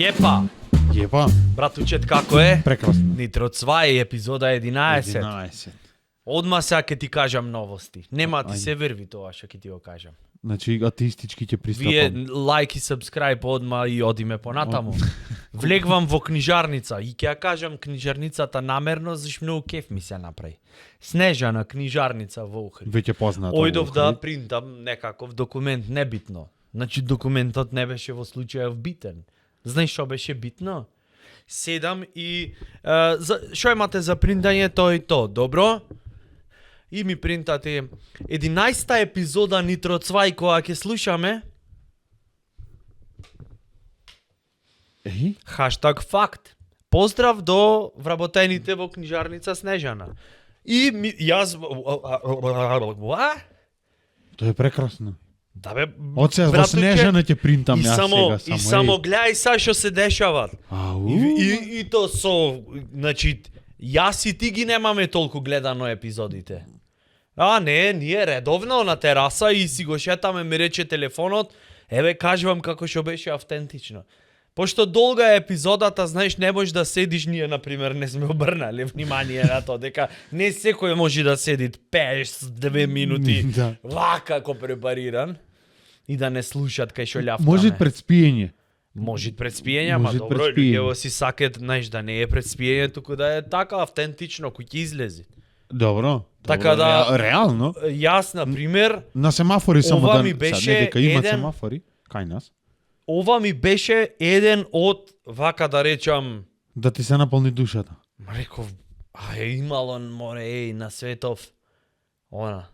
Jeba. Bratoučet, kako je? Прекрасно. Nitro 2, епизода 11. 11. Odmah сега ќе ти кажам новости. Нема ти Ајде. се верви тоа што ќе ти го кажам. Значи, атеистички ќе Вие пристапам. лайк и subscribe одма и одиме понатаму. Влегвам во книжарница и ќе ја кажам книжарницата намерно, зашто многу кеф ми се направи. Снежана книжарница во Охрид. Веќе познато. Ојдов да принтам некаков документ, небитно. Значи документот не беше во случајов битен. Знаеш што беше битно? Седам и што имате за принтање тоа и то, добро? И ми принтате 11-та епизода Нитро 2 која ќе слушаме. Еј? Хаштаг факт. Поздрав до вработените во книжарница Снежана. И јас... Тоа е прекрасно. Да бе, Од се во братуке, Снежана ќе принтам и јас само, сега. и само гледај са што се дешава. Ау. И то со, значи, јас и ти ги немаме толку гледано епизодите. А, не, ние редовно на тераса и си го шетаме, ми рече телефонот, еве кажувам како што беше автентично. Пошто долга е епизодата, знаеш, не можеш да седиш, ние, например, не сме обрнали внимание на тоа, дека не секој може да седи 5-2 минути, Да. вака како препариран, и да не слушат кај што љафтаме. Може пред спиење. Може пред спиење, ама Може добро, пред спиење. луѓето си сакат, знаеш, да не е пред спиење, туку да е така автентично, кој ќе излези. Добро. Така да- Реално. Јас, например, На семафори само Ова да... ми беше Са, не, дека има еден- семафори, кај нас. ова ми беше еден од, вака да речам, Да ти се наполни душата. реков, имало море, на светов, она.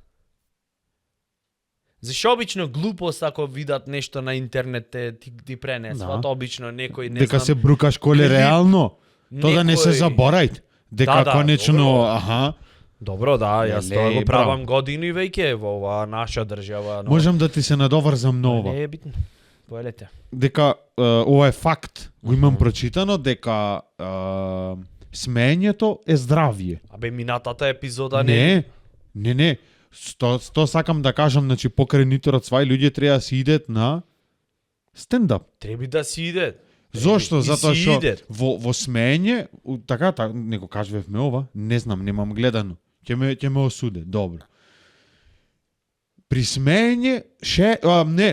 Зашо обично глупост ако видат нешто на интернет ти пренесват, Да. обично некој не Дека знам. се брукаш коле клип, реално. Тоа да не се некој- заборајт. Дека Да, да, конечно, добро. аха, Добро, да, јас тоа Леле, го правам години веќе во оваа наша држава. Но... можам да ти се надоврзам на ова. Не е битно. Поелете. Дека ова е факт. Го имам прочитано дека смеењето е здравје. Абе, минатата епизода не... Не. Сто сакам да кажам, значи покрај Нитрот 2 луѓе треба да си идет на стендап. Треби да си иде. Зошто? И Затоа си што иде. во смеење, така него кажувавме ова, не знам, немам гледано. Ќе ме осуде, добро. При смеење,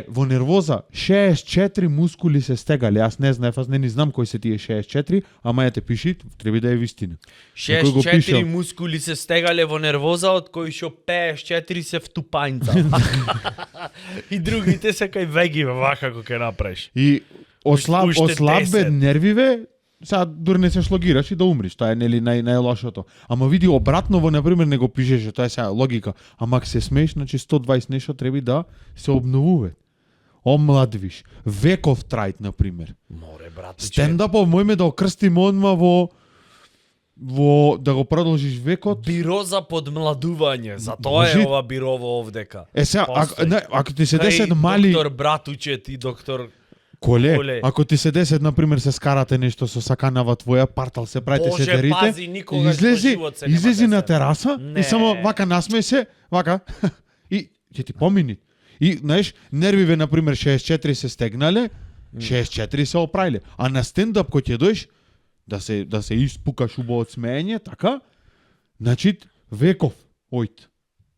во нервоза, 64 мускули се стегали. Јас не знаев, аз не ни знам кои се тие 64, ама ја те пиши, треба да е вистина. Некој го 6-4 пишал. мускули се стегале во нервоза, од кои што 54 се втупањца. И другите се кај веги, вака како ќе направиш. И Уште 10. ослабе нервиве, сега дури не се шлогираш и да умриш, тоа е нели најлошото. Ама види обратно на пример не го пишеше, тоа е сега логика. Ама ако се смееш, значи 120 нешто треба да се обновува. Омладвиш. Веков трајт на пример. Море, братуче. Стендапов мојме да окрстиме одма во да го продолжиш векот. Биро за подмладување. За тоа Може- е ова бирово овдека. Сега, Постои. ако ти се Кај десет мали доктор Братучет и доктор коле, ако ти се десет на пример се скарате нешто со саканава твоја, партал се правите Боже, се дерите. пази, никогаш во излези, живот се нема излези на десет. тераса Не. и само вака насмеј се, вака и ќе ти помини. И знаеш, нервиве на пример 64 се стегнале, 64 се оправиле, а на стендап кој ќе дојш да се испукаш убаво од смеење, така? Значи веков, ојт.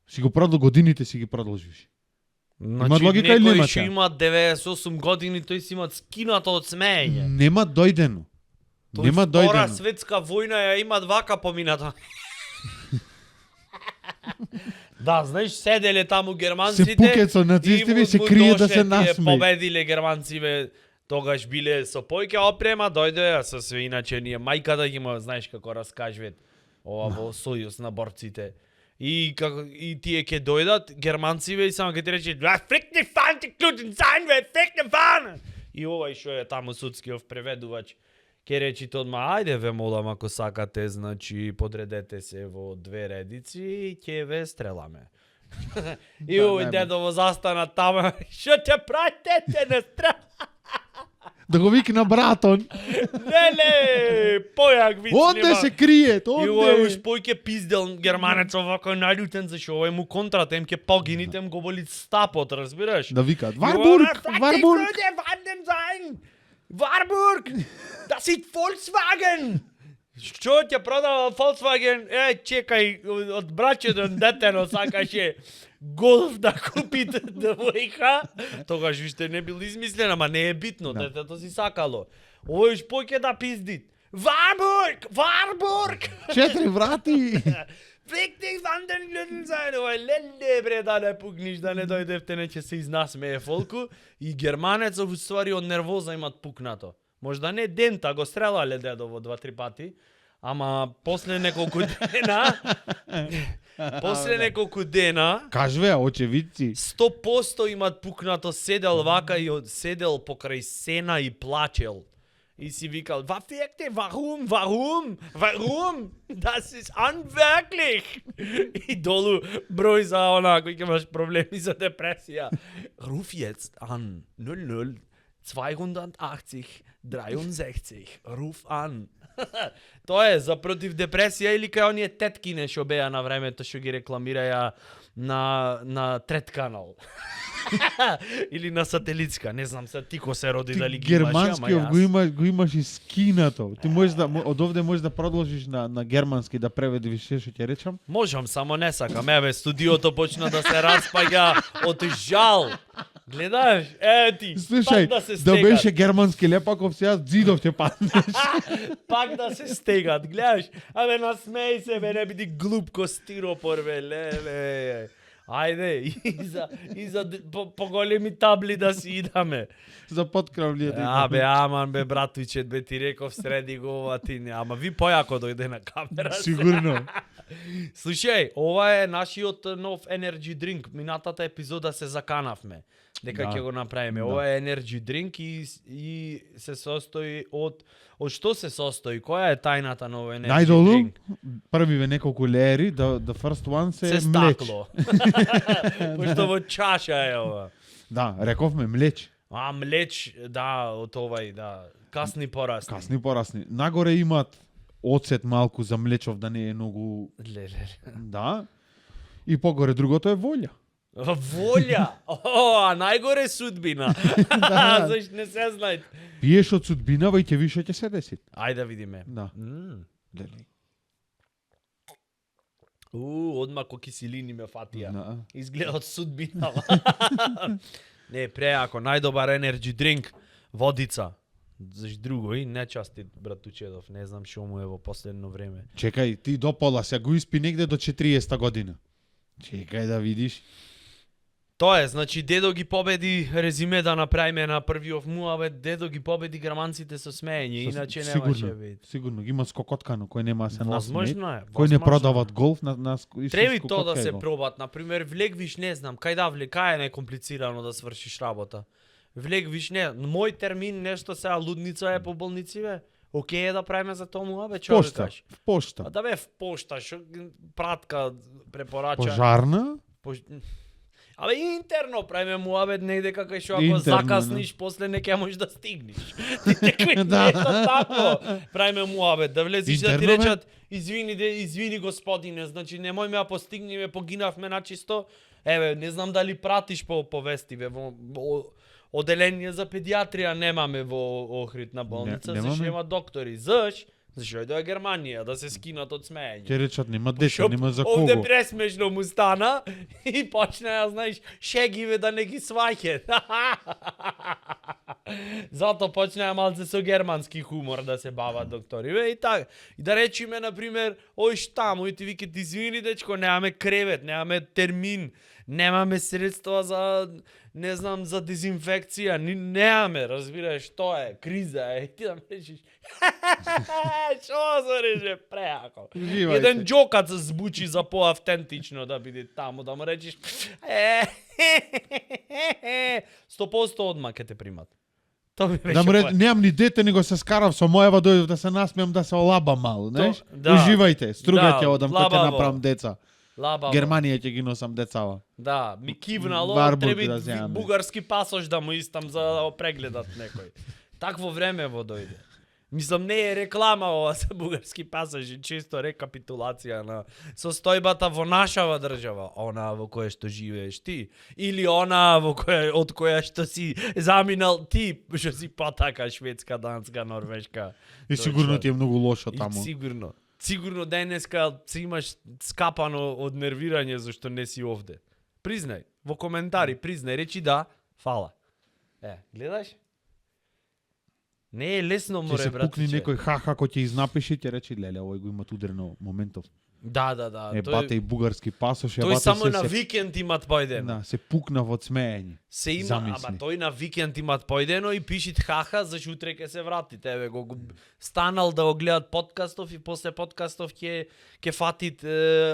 Си го продол годините си ги продолжиш. Значи, логика или нема некој што сега? има 98 години, тој си има скинато од смеење. Нема дојдено. Тој Нема Втора дојдено. светска војна ја имат вака помината. Да, знаеш, седеле таму германците. Се пукет со нацистиве и се му крие да дошле се тие насмеј. Победиле германциве, тогаш биле со појке опрема, дојде, а со све иначе ние мајка да ги има, знаеш како раскажуват ова во сојуз на борците. И тие ќе дојдат германциве и само ќе ти рече фрикни фан ти клутен sein, фрикни фан. И овај што е таму судскиот преведувач ќе речи одма, ајде ве молам ако сакате, значи подредете се во две редици и ќе ве стреламе. И овој дедово застана таму, што те правите, те не стрела. Да го викна братон. Леле, појак виц Онде нема. се криет, И овој уж онде. појќе пиздел германец овако наљутен зашо овој му контратем ќе погинитем го боли стапот, разбираш? Да викаат И Варбург, ова, Варбург. Leute, Wanden sein! Warburg! Das ist Volkswagen! Що ќе продава Volkswagen? Чекај, од брачето детено сакаше Голф да купи девојка. Тогаш уште не бил измислен, ама не е битно, детето си сакало. Овој поќе да пизди. Warburg! 4 врати! Виктик van den Glütten sein, ой, леле бре, да не пукниш, да не дојдевте, не ќе се изнасмее фолку. И германецов уствари од нервоза имат пукнато. Можда не дента, го стрелале дедово 2-3 пати, ама после неколку дена, Кажве, очевидци. 100% имат пукнато, седел вака и седел покрај сена и плачел. И си викал, warum? Das ist unwirklich. И долу број за она, кој ќе имаш проблеми за депресија. Ruf jetzt an 00 280 63. Ruf an. Тоа е за против депресија или кај оние теткине што беа на времето што ги рекламираја на трет канал. Или на сателитска, не знам се ти ко се роди дали ги имаш, ама Германскиот го имаш и скинато. Ти можеш да од овде можеш да продолжиш на германски да преведиш што ќе речам. Можам, само не сакам. Еве, студиото почна да се распаѓа од жал. Гледаш? Ти, Слушај, пак да се да стегат. беше германски лепаков, сега зидов ќе паднеш. Пак да се стегат, гледаш? Абе, насмеј се, бе, не биди глуп ко стиропор, бе, леле. Ајде, и за поголеми табли да си идаме. За подкравлијата. Абе, аман, бе, братучет, бе, ти реков среди го ова ти не. Ама ви појако дојде на камера. Сигурно. Слушај, ова е нашиот нов energy drink. Минатата епизода се заканавме дека ќе го направиме. Ова е energy drink и се состои од што се состои? Која е тајната на овој energy Најдолу, drink? првиве неколку леери, the first one се Се млеч. стакло. Пошто во чаша е ова. Да, рековме млеч. Млеч, да, од овај, да. Касни порасни. Касни порасни. Нагоре имат оцет малку за млечов да не е многу... Леле. Да. И погоре другото е волја. Волја! А најгоре судбина. Зашто не се знаат. Пиеш од судбинава и ќе више ќе се деси. Ајде да видиме. Да. Леле. Одма ко киселини ме фатија. Да. Изгледа од судбинава. Не, преако, најдобар energy drink, водица. Заш друго и нечастит братучедов, не знам што му е во последно време. Чекај, ти до пола, сега го испи негде до 40 година. Чекај да видиш. Тоа е, значи дедо ги победи, резиме да направиме на првиот муавет, дедо ги победи германците со смеење, иначе немаше вид. Сигурно, ги има скокоткано, кој нема се насмеј. Возможно е. Кој не возможно. продават голф на Треби тоа да се пробат, например, влегвиш, не знам, кај да кај е некомплицирано да свршиш работа. Влегвиш, не, мој термин нешто сега лудница е по болници, бе. Океј е да правиме за тоа муавет, што Пошта, кажеш? в пошта. Да бе в пошта, што пратка препорача. Пожарна? Абе интерно правиме муабет негде како што ако Интерно, закасниш, после не ќе можеш да стигнеш. Ти некој нешто тако правиме муабет, да влезиш да ти Интерно, бе? речат извини господине, значи немојме да постигнеме, погинавме на чисто. Еве, не знам дали пратиш по вестиве во оделение за педиатрија немаме во Охридна болница, немаме. зашто има доктори. Зашто е до Германија да се скинат од смеење. Ќе речат нема деца, нема за Овде кого. пресмешно му стана и почна, ја знаеш, шегиве да не ги сваќе. Зато почна малце со германски хумор да се бават доктори. И така. И да речиме, например, ој штаму, и ти викат, извини дечко, немаме кревет, немаме термин, немаме средства за, не знам, за дезинфекција, немаме, разбираш, тоа е, криза е. И ти да ме речиш, шо се реже преако. Уживајте. Еден џокац звучи за поавтентично да биде таму, да му речиш 100% одма ќе те примат. Тоа ми беше Да му рече, немам ни дете, него се скарав со мојава, дојдов да се насмеам, да се олаба мало, знаеш? да. Уживајте, струга ќе Да, одам, кој ќе лабаво. направам деца. лабаво. Германија ќе ги носам децава. Да, ми кивнало, Варбург треби да земаме. бугарски пасош да му истам за да го прегледат некој. Такво време во дојде. Мислам, не е реклама ова за бугарски пасажи, чисто рекапитулација на состојбата во нашава држава, она во која што живееш ти, или она од која што си заминал ти, што си потака Шведска, Данска, Норвешка. И сигурно ти е многу лошо И таму. Сигурно денеска си имаш скапано од нервирање зашто не си овде. Признај, во коментари, речи да, фала. Гледаш? Не е лесно, Ќе море, се братче. пукни некој ха-ха кој ќе изнапиши, ќе рече, леле, овој го имат удрено моментов. Да. Бате и бугарски пасош, Тој само на викенд имат појдено. Да, се пукна во смеење. Се има, Замисли. ама тој на викенд имат појдено и пишит хаха, зашто утре ќе се врати. Тебе го станал да го гледат подкастов и после подкастов ќе фатит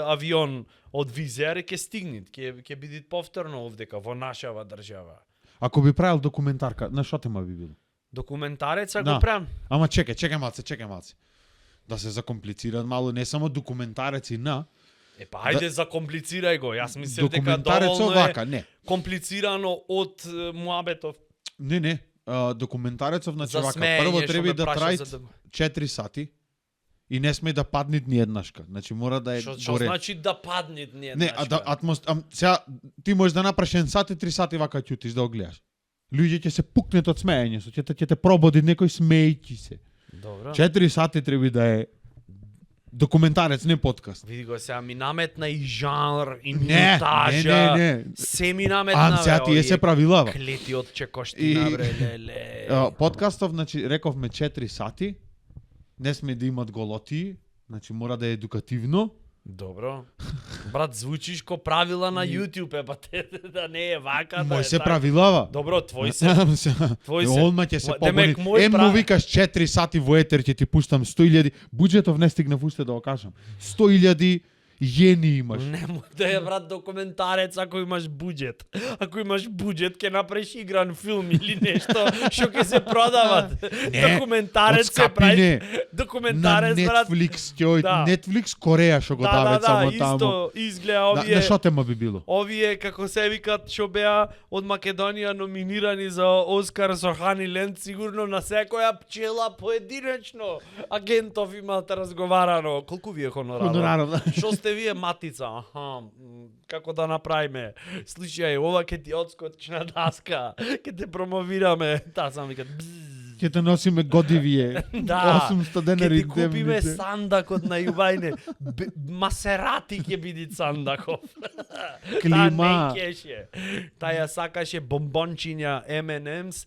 авион од Визер и ќе стигнит, ќе бидит повторно овдека во нашава држава. Ако би правил документарка, на што тема би било? Документареца Да. го правам. Ама чекај малце. Да се закомплицираат мало, не само документареци на Па ајде закомплицирај го. Јас мислев дека документарец доволно овака, е не. комплицирано од муабетов. Не. Документарецов значи За вака. смеење, Прво што треба ме да праша траи за 4 сати и не сме да паднит ни еднашка. Значи мора да е Што горе. значи да паднет не Не, сега ти можеш да направиш 1 сат и 3 сати вака ќутиш да го гледаш. Луѓе ќе се пукнат од смеење, ќе те прободи некој смеејќи се. Добро. 4 сати треба да е документарец, не подкаст. Види го сега ми наметна и жанр, и Не, минутажа. не. Се ми наметна. Сега тие се правилава. Клети од чекоштина, И- бре, леле. Подкастов, значи, рековме 4 сати. Не сме да имат голоти, значи мора да е едукативно. Добро. Брат, звучиш ко правила на YouTube, па те да не е вака, да Мој е се така. правилава. Добро, твој се. Твој се. Одма ќе се Демек, побуди. мој Му викаш 4 сати во етер, ќе ти пуштам 100.000. Буџетов не стигнав уште да го кажам. 100.000 јени имаш. Немој да е, брат, документарец ако имаш буџет. Ако имаш буџет, ќе направиш игран филм или нешто што ќе се продават. Не, Документарец од се скапи прави. не. Документарец, На брат. Netflix ќе Да. Netflix Кореја што го дават само таму. исто изгледа На овие. што тема би било? Овие како се викат што беа од Македонија номинирани за Оскар со Хани Ленд, сигурно на секоја пчела поединечно агентов имаат разговарано. Колку ви е хонорарот? Хонорарот, да. Што сте вие матица? Како да направиме? Слушај, ова ќе ти одскочна даска. Ќе те промовираме. Таа сам викат. бзз. Ќе те носиме годивие. Да, 800 ќе денари ти купиме дневнице. сандакот на Јувајне. Масерати ќе биде сандаков. Клима. Та не кеше. Таја сакаше бомбончиња M&M's,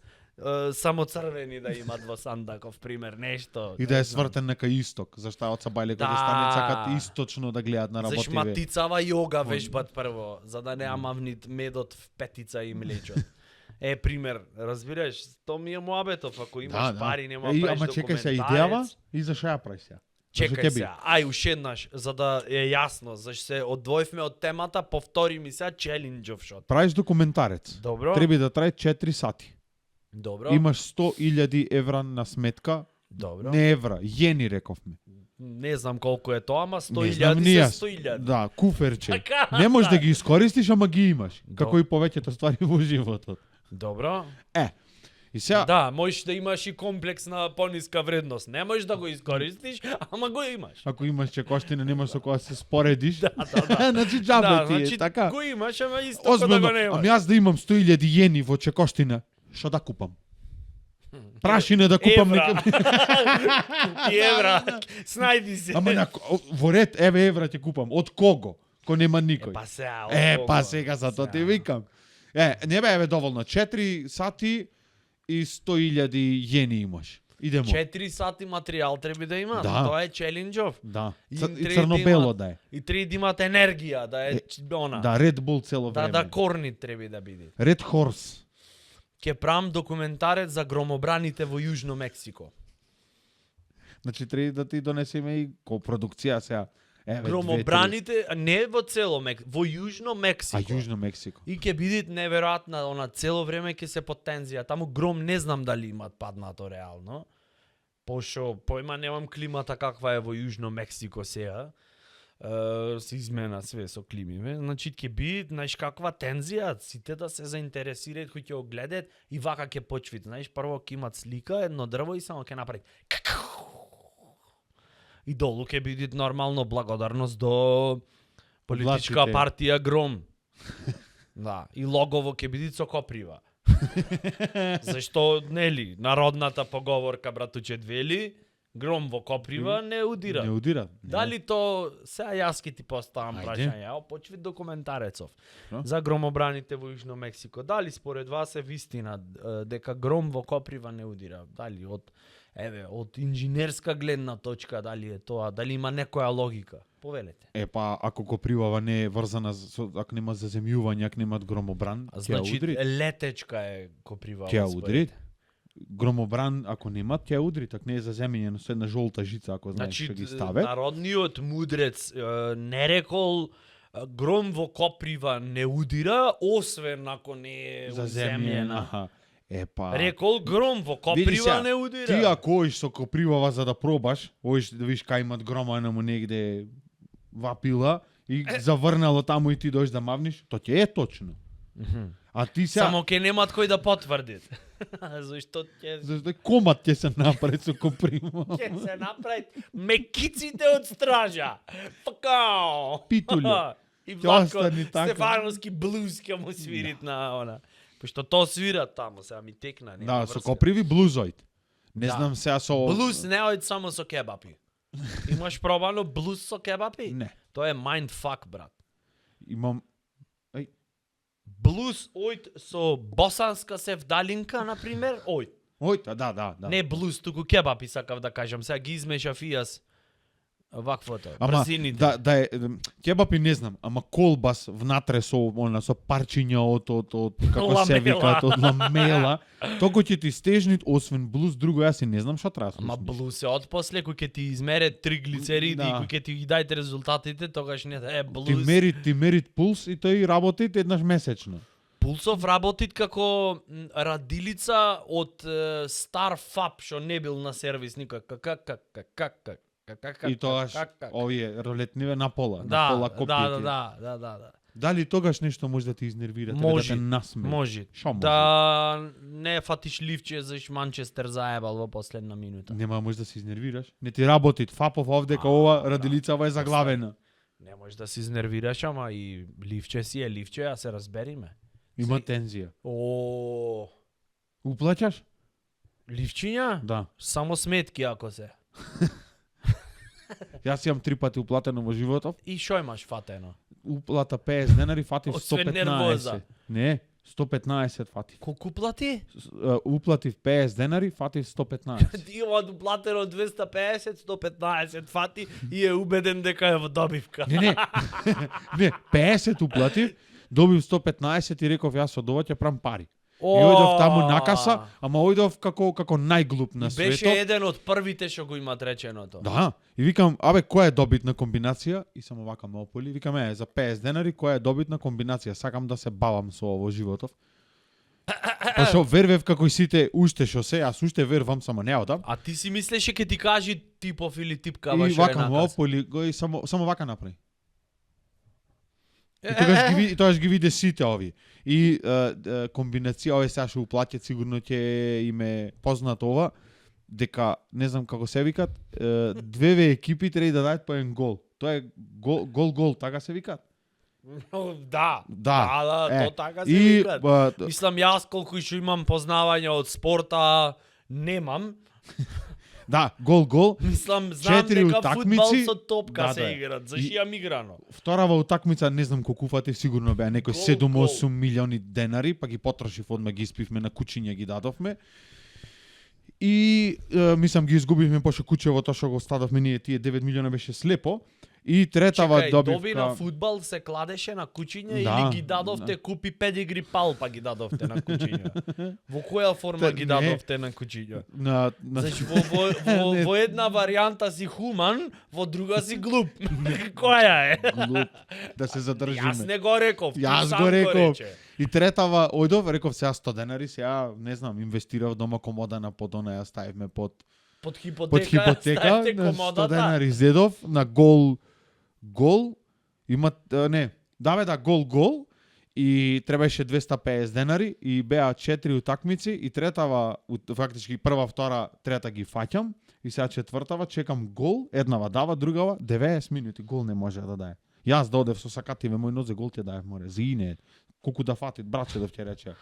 само црвени да имат во сандаков, пример, нешто. И да не е знам. свртен нека исток, зашто од Сабајле кога Да. стане сакат источно да гледаат на Заш работиве. матицава јога вежбат прво, за да не амавнит медот в петица и млечот. Пример, разбираш, то ми е муабетов, ако имаш пари, нема правиш Ама чекај се идејава и за што ја правиш сега? Чекај се, уште еднаш, за да е јасно, зашто се одвоивме од темата, повтори ми се челенџов шот. Правиш документарец. Добро. Треба да трае 4 сати. Добро. Имаш 100.000 евра на сметка. Добро. Не евра, јени рековме. Не знам колку е тоа, ама Не 100.000 знам ни се јас. 100.000. Да, куферче. Така, Не можеш да да. ги искористиш, ама ги имаш. Добро. Како и повеќето ствари во животот. Добро. И сега, Да, можеш да имаш и комплекс на пониска вредност. Не можеш да го искористиш, ама го имаш. ако имаш чекоштина, немаш со која се споредиш. Да. Значи џабе Да, ти е, значи така. го имаш, ама исто да Озбилно, го немаш. ами јас да имам 100.000 јени во чекоштина, што да купам? Прашине да купам Евра. нека. Купи евра. Снајди се. Ама во ред, еве евра ќе купам. Од кого? Ко нема никој. Па сега. Па сега за тоа ти викам. Не бе, еве доволно. 4 сати и 100.000 јени имаш. Идемо. 4 сати материјал треба да има. Да. Тоа е челенџов. Да. И И треба да црно-бело имат- да е. И треба да имат енергија, да е она. Да, Red Bull цело Да, време. да корни треба да биде. Red Horse. Ќе правам документарец за громобраните во Јужно Мексико. Значи треба да ти донесеме и копродукција сега. Еве, Громобраните, не во цело во Јужно 2-3. Мексико. А Јужно Мексико. И ќе биде неверојатна, она цело време ќе се под тензија. Таму гром не знам дали имат паднато реално. Пошо појма немам климата каква е во Јужно Мексико сега. Се измена све со климиве. Значи ќе биде, знаеш каква тензија, сите да се заинтересираат кои ќе го гледаат и вака ќе почвит. Знаеш, прво ќе имат слика, едно дрво и само ќе направи И долу ќе биде нормално благодарност до политичка Властите. партија Гром. Да, и логово ќе биде со коприва. Зашто, нели, народната поговорка, братуче, вели, гром во коприва не удира. Не удира. Дали то, сега јас ќе ти поставам Ајде. прашање, ево почви документарецов Што? за громобраните во Јужно Мексико. Дали според вас е вистина дека гром во коприва не удира? Дали од инженерска гледна точка дали е тоа, дали има некоја логика? Повелете. Па ако копривава не е врзана ако нема заземјување, ако немат громобран, ќе ја Значи удри. летечка е коприва. Ќе ја удри. Громобран ако немат, ќе ја удри, так не е заземјено со една жолта жица, ако знаеш Значи, што ги ставе. народниот мудрец не рекол гром во коприва не удира, освен ако не е уземјена. Аха. Па. Рекол гром во Види коприва сега, не удира. Ти ако оиш со копривава за да пробаш, оиш да видиш кај имат грома на му негде вапила и заврнало таму и ти дојш да мавниш, то ќе е точно. А ти сега Само ќе немат кој да потврди. Зашто ќе зашто комат ќе се направи со коприва. ќе се направи мекиците од стража. Факао. Питуле. И Ќе Владко остани така. Стефановски блуз ќе му свирит на она. Пошто то свира таму, сега ми текна. нема Да, со врска. коприви блузоид. Не Да. знам сега со Блуз не ојд само со кебапи. Имаш пробано блуз со кебапи? Не. Тоа е mindfuck, брат. Имам Блуз ојд со босанска севдалинка, например, ојд. Ој, да. Не блуз, туку кебапи сакав да кажам. Сега ги измешав и јас ваквото. Ама Брзините. да е кебапи не знам, ама колбас внатре со со парчиња од како се Ламела. викаат од ламела. Току ќе ти стежнит освен блуз друго јас и не знам што треба. да Ама слушнеш. блуз е отпосле кој ќе ти измере триглицериди Да. и кој ќе ти ги дајте резултатите, тогаш не блуз. Ти мерит пулс и тој работи еднаш месечно. Пулсов работит како радилица од стар ФАП што не бил на сервис никој. И тогаш овие ролетниве на пола, на Да, пола да, копиите. да. Дали тогаш нешто може да те изнервира, да Може, те насмее? може. Шо може? Да не фатиш ливче заш Манчестер заебал во последна минута. Нема може да се изнервираш. Не ти работи фапов овдека ова радилицава е заглавена. Не можеш да се изнервираш, ама и ливче си е ливче, а се разбериме. Има тензија. О, Уплаќаш? ливчиња? Да. Само сметки ако се. Јас имам 3 пати уплатено во животов. И шо имаш фатено? Уплата 50 денари, фатив Освен нервоза. 115. Не, 115 фатив. Колку плати? Уплатив 50 денари, фатив 115. Ти има уплатено 250, 115 фати и е убеден дека е во добивка. Не. Не, 50 уплатив, добив 115 и реков јас од ова ќе правам пари. И ојдов таму на каса, ама ојдов како најглуп на И беше светот. еден од првите што го имат реченото. Да, и викам, абе, која е добитна комбинација? И само вака ме ополи, викам, за 50 денари, која е добитна комбинација? Сакам да се бавам со ово животов. Па што вервев како и сите уште што се, јас уште вервам, само не одам. А ти си мислеше ке ти кажи типов или типкава И што е вака ме наказ? ополи, го и само вака направи. И тогаш ги виде сите овие. И комбинација, овие сега што уплатят, сигурно ќе им е познато ова, дека, не знам како се викат, две екипи треба да дадат по еден гол. Тоа е гол, така се викат. Да. Да. То така се И викат. Мислам јас колку што имам познавање од спорта немам. да, гол. Мислам знам Четири дека утакмици. фудбал со топка Да, се да. играт. Зашто имам играно. Вторава утакмица, не знам колку фатив, сигурно беа некои Гол, 7-8 милиони денари, па ги потрошив одма, ги испивме на кучиња, ги дадовме. И мислам ги изгубивме пошто кучевото што го стадовме ние, тие 9 милиона беше слепо. И третава Чекај, добивка. доби на фудбал се кладеше на кучиња Да, или ги дадовте купи педигри пал па ги дадовте на кучиња? Во која форма ги Не. дадовте на кучиња? на Значи во една варијанта си хуман, во друга си глуп. Која е? глуп, да се задржиме. Јас не го реков, ти Јас сам го реков. рече. И третава ојдов, реков сега 100 денари, сега не знам, инвестирав дома комода на подона, ја ставивме под Под хипотека, под хипотека ставите на 100 комодата. денари зедов на гол има не, да гол и требаше 250 денари и беа 4 утакмици и третава фактички прва, втора, трета ги фаќам и сега четвртава чекам гол, еднава дава, другава 90 минути гол не може да даде. Јас да одев со сакативе мој нозе гол ти даев море. Зине. Колку да фатит браче да ќе рече.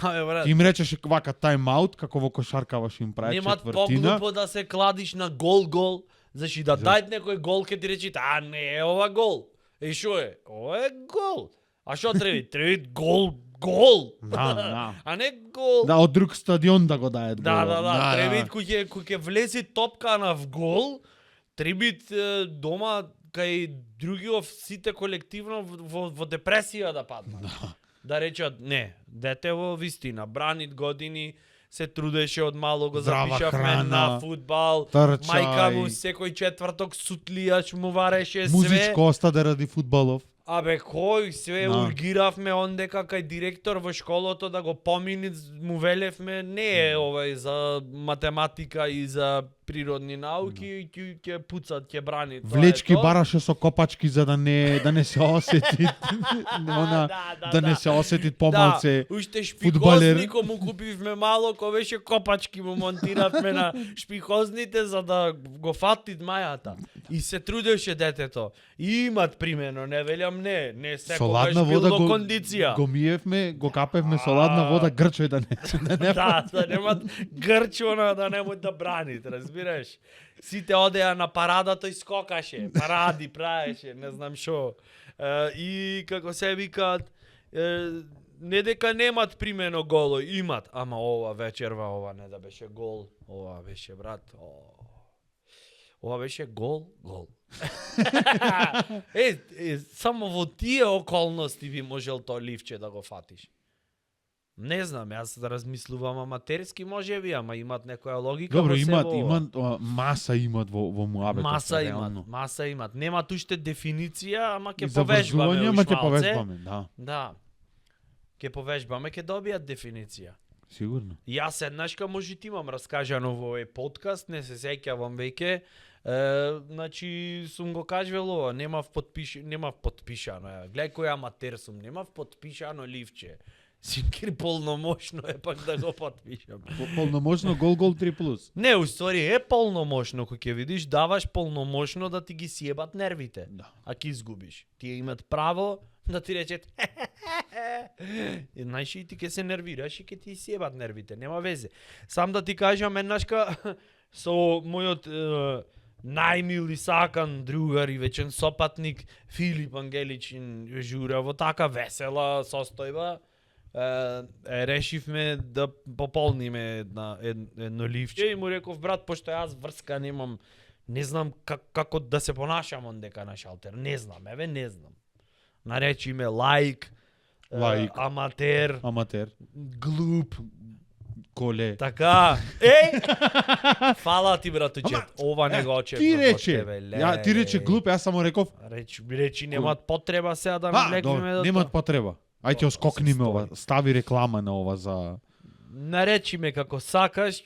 Абе брат. Им речеше вака тайм-аут како во кошаркаваш им прави Немат четвртина. поглупо да се кладиш на гол. Заши да дајт некој гол ке ти речите, а не е ова гол. И шо е? Ова е гол. А шо треби? Треби гол. Да. А не гол. Да, од друг стадион да го дајат Да, гол. Треби кој ќе влези топкана в гол, треби дома кај другиот сите колективно во депресија да паднат. Да речат, не, детево вистина, бранит години, се трудеше од мало, го Здрава запишавме храна, на фудбал, трчај. мајка му секој четврток сутлијач му вареше све. Музичко остаде ради фудбалов. Абе, кој све Да. ургиравме ондека кај директор во школото да го помини, му велевме, не е овај за математика и за природни науки, ќе пуцат, ќе брани. Тоа е Влечки тоа. бараше со копачки за да не се осети она да не се осети помалце. Да, уште фудбалер. шпикозни кому купивме мало, кој беше копачки му монтиравме на шпикозните за да го фати мајата. И се трудеше детето. И имат примено, не велам не Со секогаш ладна бил вода во го кондиција. го миевме, го капевме со ладна вода грчој да не Да немат грчона да не му да бранит, разбираш? Сите одеа на парада, тој скокаше, паради правеше, не знам шо. И како се викаат, не дека немат примено голо, имат, ама ова вечерва, ова не да беше гол, ова беше брат, ова беше гол. Само во тие околности би можел тоа ливче да го фатиш. Не знам, јас да размислувам аматерски можеби, ама имат некоја логика. Добро, во се имат во- маса имат во муабетот. Маса имат. Немат уште дефиниција, ама ќе И за повежбаме врзување, ама ќе малце. повежбаме, да. Да. Ќе повежбаме, ќе добијат дефиниција. Сигурно. Јас еднашка може ти имам раскажано во овој подкаст, не се сеќавам веќе. Значи сум го кажувал ова, немав подпишано. Гледај кој аматер сум, немав подпишано ливче. Синкер полномошно е пак да го подпишам. Полномошно гол 3+. Не, уствари е полномошно, кој ќе видиш, даваш полномошно да ти ги сиебат нервите. Да. А ки изгубиш. Тие имат право да ти речат и знаеш и ти ќе се нервираш и ќе ти сиебат нервите, нема везе. Сам да ти кажам еднашка со мојот најмил и сакан другар и вечен сопатник Филип Ангеличин жура во така весела состојба. Решивме да пополниме едно ливче и му реков, брат, пошто јас врска немам, не знам како да се понашам ондека на шалтер, не знам. Наречи ме лаик, аматер, глуп, коле. така. Фала ти, братучет, ова не го очекував Ти од рече, тебе, ти рече глуп, јас само реков, Речи немат потреба сега да ми легнеме до немат тоа. потреба. Ајде оскокниме ова, стави реклама на ова за Наречи ме како сакаш.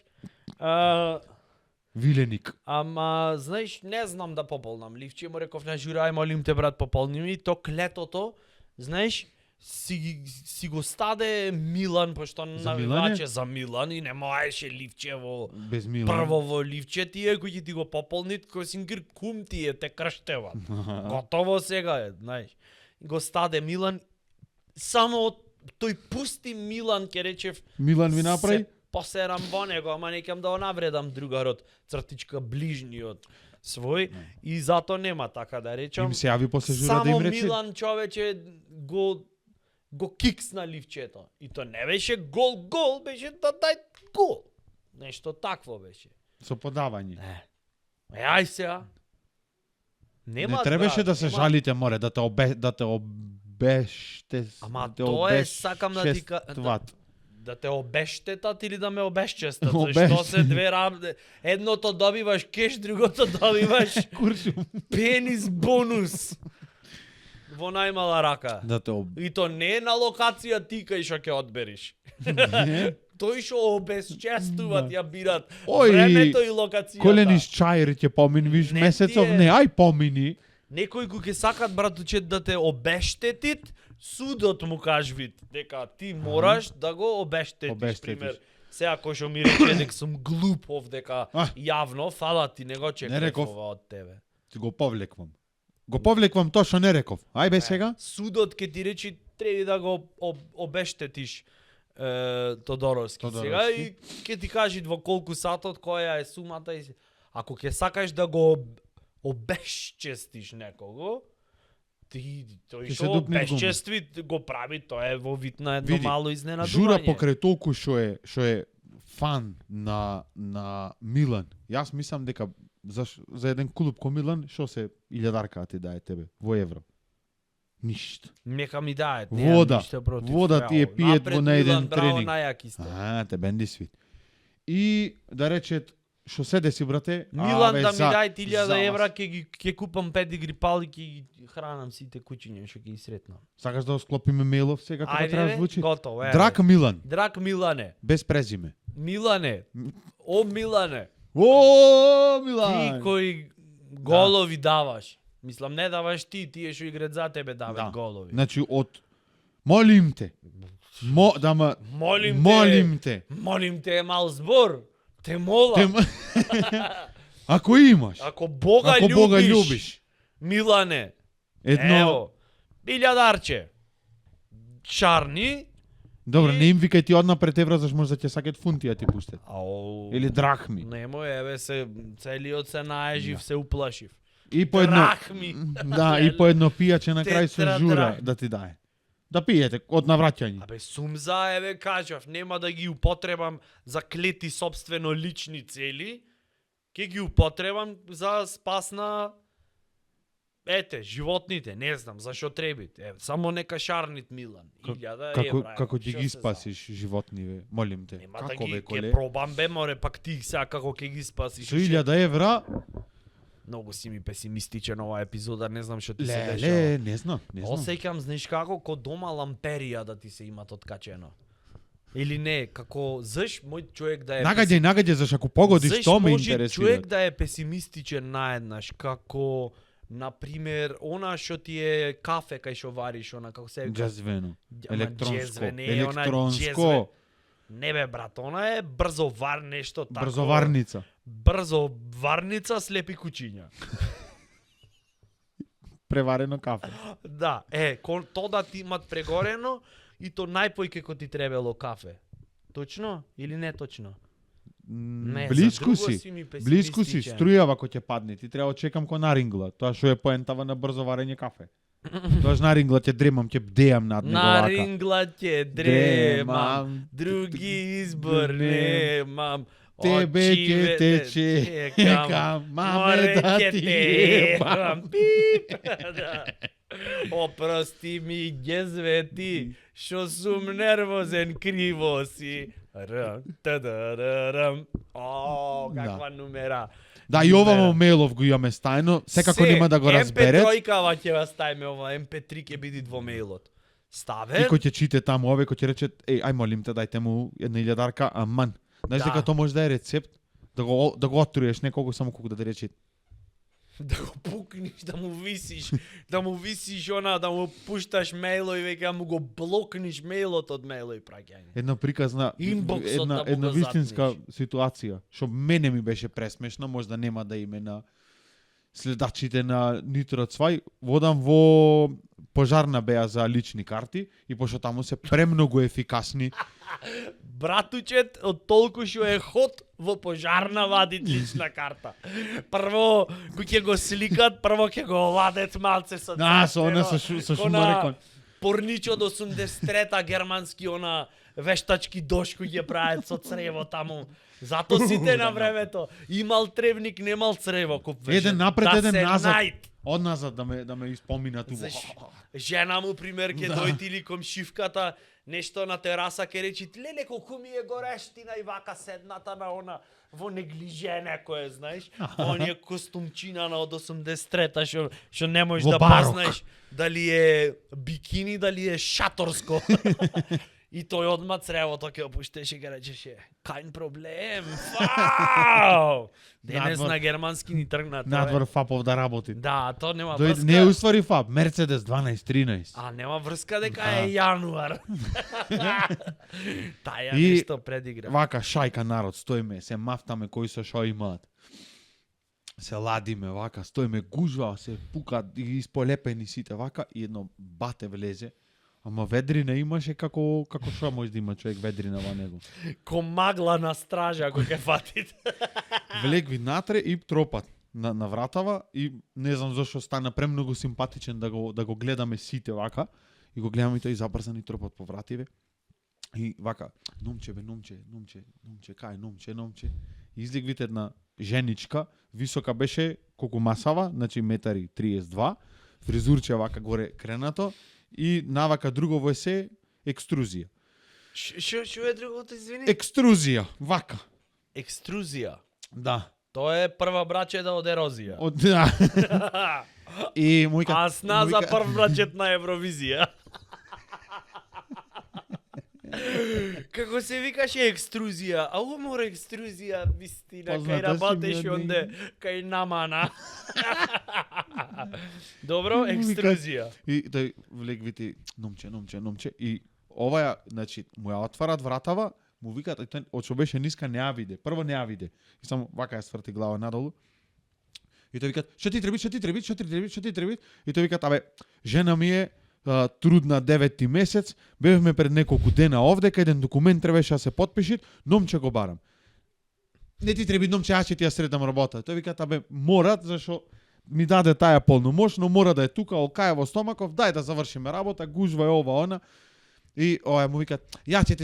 Виленик. Ама, знаеш, не знам да пополнам ливче, му реков на жура, ај молим те брат пополни ми, то клетото, знаеш, си го стаде Милан, пошто навиваче за Милан и не можеше ливче во Без Милан. прво во ливче тие кој ќе ти го пополнит, кој сингир кум тие те крштеват. Готово сега е, знаеш. Го стаде Милан, само од тој пусти Милан ке речев Милан ви направи? се посерам во него, ама некам да го навредам другарот, цртичка ближниот свој и зато нема така да речам. Им се јави после жура да им Само рече. Милан човече го киксна ливчето. И то не беше гол, беше да дај гол. Нешто такво беше. Со подавање. Ај сега. Нема Не требаше брат, да се нема. жалите, море, да те обеште. Ама да те тоа е, сакам да ти обешчестват. Да те обештетат или да ме обесчестат. Зашто Обештет. се две едното добиваш кеш, другото добиваш Куршум. пенис бонус. Во најмала рака. Да те И то не е на локација ти кај што ќе одбериш. Не. Тој што обесчестуват, ја бират Ој, времето и локацијата. Колениш чајри ќе поминиш Не месецов, ти е. не, ај помини. Некој кој ќе сакат братучет да те обештетит, судот му кажвит дека ти мораш да го обештетиш, Обештетиш. пример. Сега кој што ми рече дека сум глуп овдека А. јавно, фала ти, не го Не чекав реков. ова од тебе. Го повлеквам. Го повлеквам тоа што не реков. Ајбе сега. Судот ќе ти речи треба да го обештетиш Тодоровски. Тодоровски. Сега и ќе ти кажи во колку сатот која е сумата и ако ќе сакаш да го обесчестиш некого, ти тој Ќе се што дупне в гума. обесчестви го прави, тоа е во вид на едно Види, мало изненадување. Жура покрај толку што е фан на Милан. Јас мислам дека за еден клуб ко Милан што се илјадарка ти дае тебе во евро. Ништо. Нека ми дајат. Вода. Ништо против. Вода ти е Браво. пиет Напред, во на еден Милан, браво, тренинг. најаки сте. Те бенди свит. И да речет што се деси брате? Милан Абе, да ми за- дај за 1000 вас. евра, ќе купам педигри пали, ќе ги хранам сите кучиња што ќе ги сретнам. Сакаш да склопиме мејлов сега како треба да звучи? готово, еве. Драк Милан, Драк Милане. без презиме. Милане. О Милане. О, Ти Милан! кои голови даваш. Мислам не даваш ти, тие што играат за тебе дават Да. голови. Значи од молим те. Молим те. Молим те е мал збор. Те молам. Те- Ако имаш, Ако Бога ако љубиш, Бога љубиш, Милане, едно ево, 1000 шарни, добро, и- не им викај ти однапред евро, зашто може да ќе сакат фунти да ти пустат. ау, Или драхми. немој, еве се целиот се наежив, се уплашив. И по едно Драхми. Да, и по едно пијаче на крај со Тетра жура драхми. да ти дае. Да пиете од навраќање. Абе, сум за, еве, кажав, нема да ги употребам за клети собствено лични цели, ќе ги употребам за спас на животните, не знам, зашо требит. Само нека шарнит Милан. 1000 Како евра. како што ќе се ги за? спасиш животниве, молим те. Нема да Како ги бе ќе коле? пробам бе, море, пак ти сега како ќе ги спасиш. Со 1000 евра, Многу си ми песимистичен ова епизода, не знам што ти се дешава. леле, не знам. Осеќам, знаеш како, ко дома ламперија да ти се имат откачено. Или не, како, заш мој човек да е... Нагаѓај, зашто ако погодиш, Заш тоа ме може интересира. човек да е песимистичен наеднаш, како, например, она што ти е кафе кај што вариш, она како се... Джазвено. Ама Електронско. джезве, не е она джезве. Електронско. Не бе, брат, она е брзо вар нешто тако. Брзоварница. Брзо варница, слепи кучиња. Преварено кафе. Да, то да ти имат прегорено и то најпој како ти требало кафе. Точно или не точно? Не, Блиску за друго си. ми Блиску си, песимистичен. струјава кој ќе падне. Ти треба чекам ко нарингла. Тоа што е поентава на брзо варење кафе. Тоа нарингла ќе дремам, ќе бдеам над него На вака. рингла ќе дремам, други избор немам. Тебе ќе Очиве те чекам, чекам, маме море да ќе ти терам. ебам. Пип. Да. Опрости ми ѓезвети, што сум нервозен криво си. Рам, тадарарам. О, каква numera. Да, и ова мејлов го имаме стајно, секако нема да го разбере. MP3 ќе вас ставиме ова, MP3 ќе биде во мејлот. И Ставе. кој ќе чите таму, овој кој ќе рече, ај молим те, дајте му една илјадарка, аман. Знаеш Да. дека тоа може да е рецепт, да го отруеш неколку само колку да рече. Да го пукниш, да му висиш она, да му пушташ мејло и веќе му го блокниш мејлот од мејло и праќање. Една приказна, Инбоксот да му една го вистинска затнеш. ситуација, што мене ми беше пресмешна, можда нема да име на следачите на Нитро Цвај, водам во пожарна беа за лични карти и пошто таму се премногу ефикасни. Братучет од толку што е ход во пожарна вадит лична карта. Прво кој ќе го сликат, прво ќе го вадат малце со Со она со шумарекон. Порнич од 83-та германски она вештачки дошко ќе прават со црево таму. Зато сите на времето имал тревник, немал црево, кој беше. Еден напред, да еден се назад. најд. Од назад да ме испоминат уво. Жена му, пример, ќе Да. дојти или комшивката, нешто на тераса, ќе речи, леле, колку ми е горештина и вака седната на она, во неглиже некое, знаеш, во оние костумчина на од 83-та, што не можеш Во да барок. познаеш дали е бикини, дали е шаторско. И тој одма цревото ќе опуштеше и ќе речеше, кајн проблем, фау! Денес Надвор. на германски ни тргна тоа. Надвор фапов да работи. Да, то нема Дојде, врска. не е уствари фап, Мерцедес 12-13. А нема врска дека Да. е јануар. Таја И- нешто предигра. Вака шајка народ, стоиме, се мафтаме кои се шо имаат. Се ладиме, вака, стоиме, гужва, се пукат и исполепени сите, вака, и едно бате влезе. Ама ведрина имаше како шо може да има човек ведрина во него. Ко магла на стража ако ќе фатите. Влегви натре и тропат на вратава и не знам зашо стана премногу симпатичен да го гледаме сите вака и го гледаме и тој забрзани тропат по вративе. И вака, номче, кај номче. И излегвите една женичка, висока беше колку масава, значи 1,32 м, фризурче вака горе кренато и навака другово е се екструзија. Шо е другото, извини? Екструзија, вака. Екструзија. Да. Тоа е прва брачета од ерозија. Од да. И мојка А сна за прв брачет на Евровизија. Како се викаше екструзија? А умор екструзија, вистина, кај Позната си работеш ми од онде, кај намана. Добро, екструзија. И тој влегвити номче и оваја, значи, му ја отварат вратава, му викаат, и тој од што беше ниска не ја виде. Прво не ја виде. И само вака ја сврти глава надолу. И тој викаат, што ти треби? И тој викаат, абе, жена ми е трудна 9-ти месец, бевме пред неколку дена овде, кај еден документ требаше да се потпиши, номче го барам. Не ти треби номче, јас ќе ти ја средам работа. Тој викаат, абе, морат, зашо ми даде таја полномош, но мора да е тука, олкај во стомаков, дај да завршиме работа, гужва е ова, она. И ова му викаат, јас ќе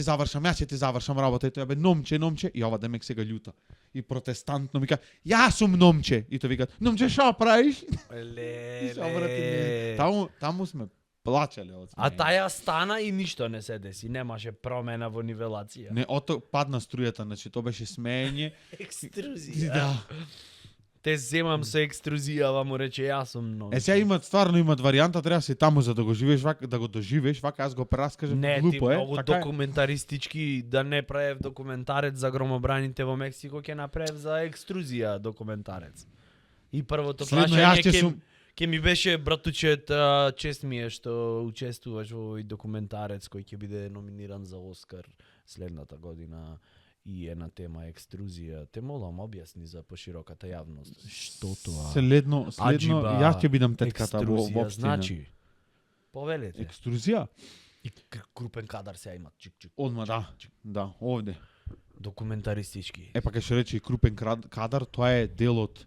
ти завршам работа. И тој бе номче, и ова демек сега љута. И протестантно ми вика, јас сум номче. И тој викаат, номче шо правиш? И се обрати не. Таму сме плачеле од А смење. таја стана и ништо не се деси, немаше промена во нивелација. Не, ото падна струјата, значи то беше смеење. Екструзија. Да. Те земам со екструзија, му рече јас сум многу. Сега имат варијанта, треба си таму за да го живееш вака, да го доживееш, вака јас го прераскажам, Не, ти глупо е. многу Така е. документаристички, да не правев документарец за громобраните во Мексико, ќе направев за екструзија документарец. И првото Следно, јас прашање ќе ќе сум- ќе ми беше, братучет, чест ми е што учествуваш во овој документарец кој ќе биде номиниран за Оскар следната година и е на тема екструзија. Те молам објасни за пошироката јавност. Што тоа? Следно, Аџиба, јас ќе бидам тетката во екструзија, општина. значи, повелете. Екструзија? И крупен кадар се имат, чик-чик. Одма, да, овде. Документаристички. Па ќе рече и крупен кадар, тоа е дел од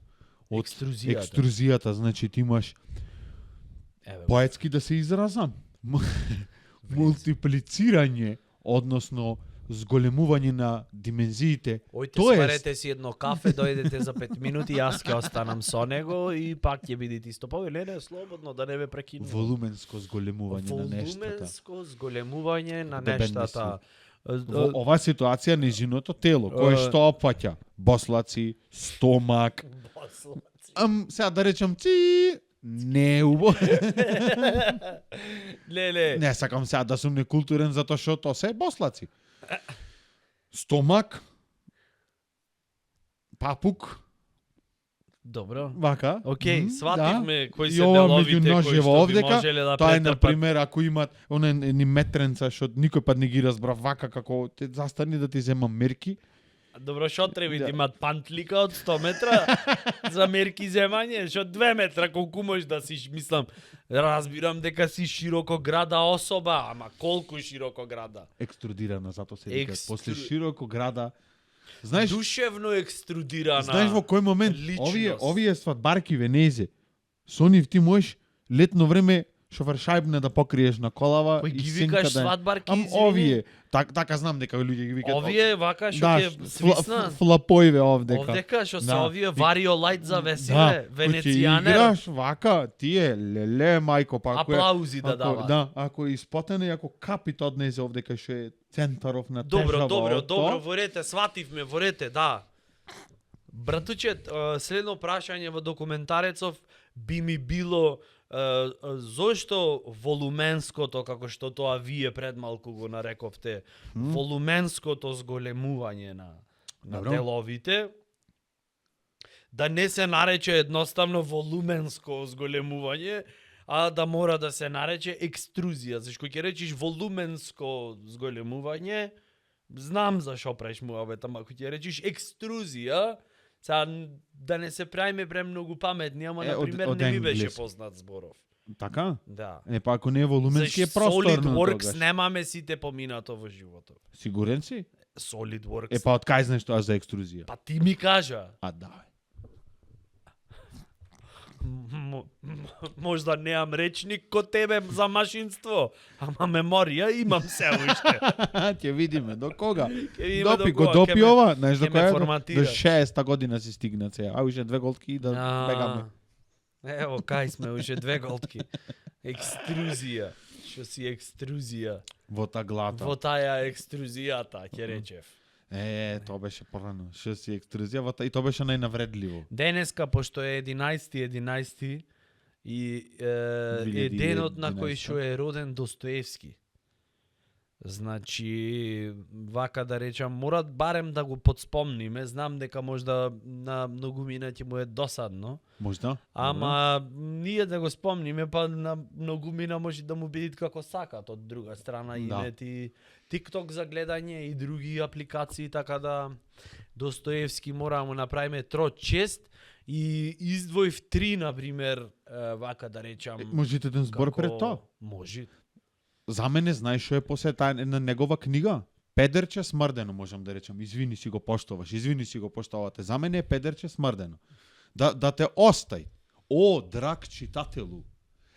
Екструзијата. екструзијата, значи ти имаш Еве, поетски да се изразам. Мултиплицирање, односно зголемување на димензиите. Ојте Тоест- сварете си едно кафе, дојдете за 5 минути, јас ќе останам со него и пак ќе бидете исто повели. Не, слободно, да не ме прекинувам. Волуменско зголемување на нештата. Волуменско зголемување на Дебелни нештата. Во ова ситуација низиното тело, кое што опфаќа бослаци, стомак, сега да речам не убо. Леле. Не сакам сега да сум некултурен затоа што тоа се бослаци. Стомак, папук, Добро. вака. Океј, свативме кои И се ова деловите меѓу кои ножево што би овдека, можеле да Тоа е на претрпат. пример ако имат оне ни метренца што никој пат не ги разбрав вака како те застани да ти земам мерки. Добро, шо треба Да. да имат пантлика од 100 метра за мерки земање, шо 2 метра колку можеш да си, мислам, разбирам дека си широкограда особа, ама колку широкограда? Екструдирана, затоа се вика. Екстру- После широко града. Знаеш, Душевно екструдирана. знаеш во кој момент личност. овие свадбарки венезе. Со нив ти можеш летно време шофершајбне да покриеш на колава Кој и ги сенка викаш да... свадбарки, Ам извини? овие, така знам дека луѓе ги викаат. Овие вака што да, ќе свисна. флапоиве овдека. Овдека што се Да. овие варио лајт за веселе, кој ќе венецијанер. играш вака, тие леле мајко па ако е- Аплаузи да ако- дава. Да, ако е испотено и ако капит однесе овдека што е центаров на Добро, тежава добро, од добро, тоа. ворете, свативме, ворете, да. Братучет, следно прашање во документарецов би ми било зошто волуменското, како што тоа вие пред малку го нарековте, волуменското зголемување на Добро. деловите, да не се нарече едноставно волуменско зголемување, а да мора да се нарече екструзија. Зашто ќе речиш волуменско зголемување, знам зашо преш муавет, ама ако ќе речиш екструзија, сега да не се правиме премногу паметни, ама например од не ми беше енглески. познат зборов. Така? Да. Па ако не е волуменски е Зашто просторно SolidWorks тогаш. немаме сите поминато во животот. Сигурен си? SolidWorks. Па од кај знаеш тоа за екструзија? Па ти ми кажа. А да. Можда неам речник ко тебе за машинство, ама меморија имам се уште. Ќе видиме до кога. Ќе видиме Допи до го кога, допи ќе ме- ова, знаеш до ќе ме која? форматира. До 6-та година си стигна сега. А уште 2 голтки и да бегаме. Ево, кај сме, уште 2 голтки. Екструзија. Што си екструзија? Во таглата. Во таја екструзијата, ќе речев. Тоа беше порано. Што си екструзија, и тоа беше најнавредливо. Денеска, пошто е 11 и е денот на кој 2011. што е роден Достоевски. Значи, вака да речам, морат барем да го подспомниме. Знам дека можда на многумина ќе му е досадно, Можда? ама ние да го спомниме, па на многумина може да му бидат како сакат од друга страна. Да. Имет и TikTok за гледање и други апликации, така да Достоевски мора да му направиме трот чест и издвоив 3, например, вака да речам. Можете еден збор како- пред тоа? Може. За мене знаеш што е после таа една негова книга? Педерче смрдено, можам да речам. Извини си го поштоваш, извини си го поштовате. За мене е педерче смрдено. Да те остај. О, драг читателу.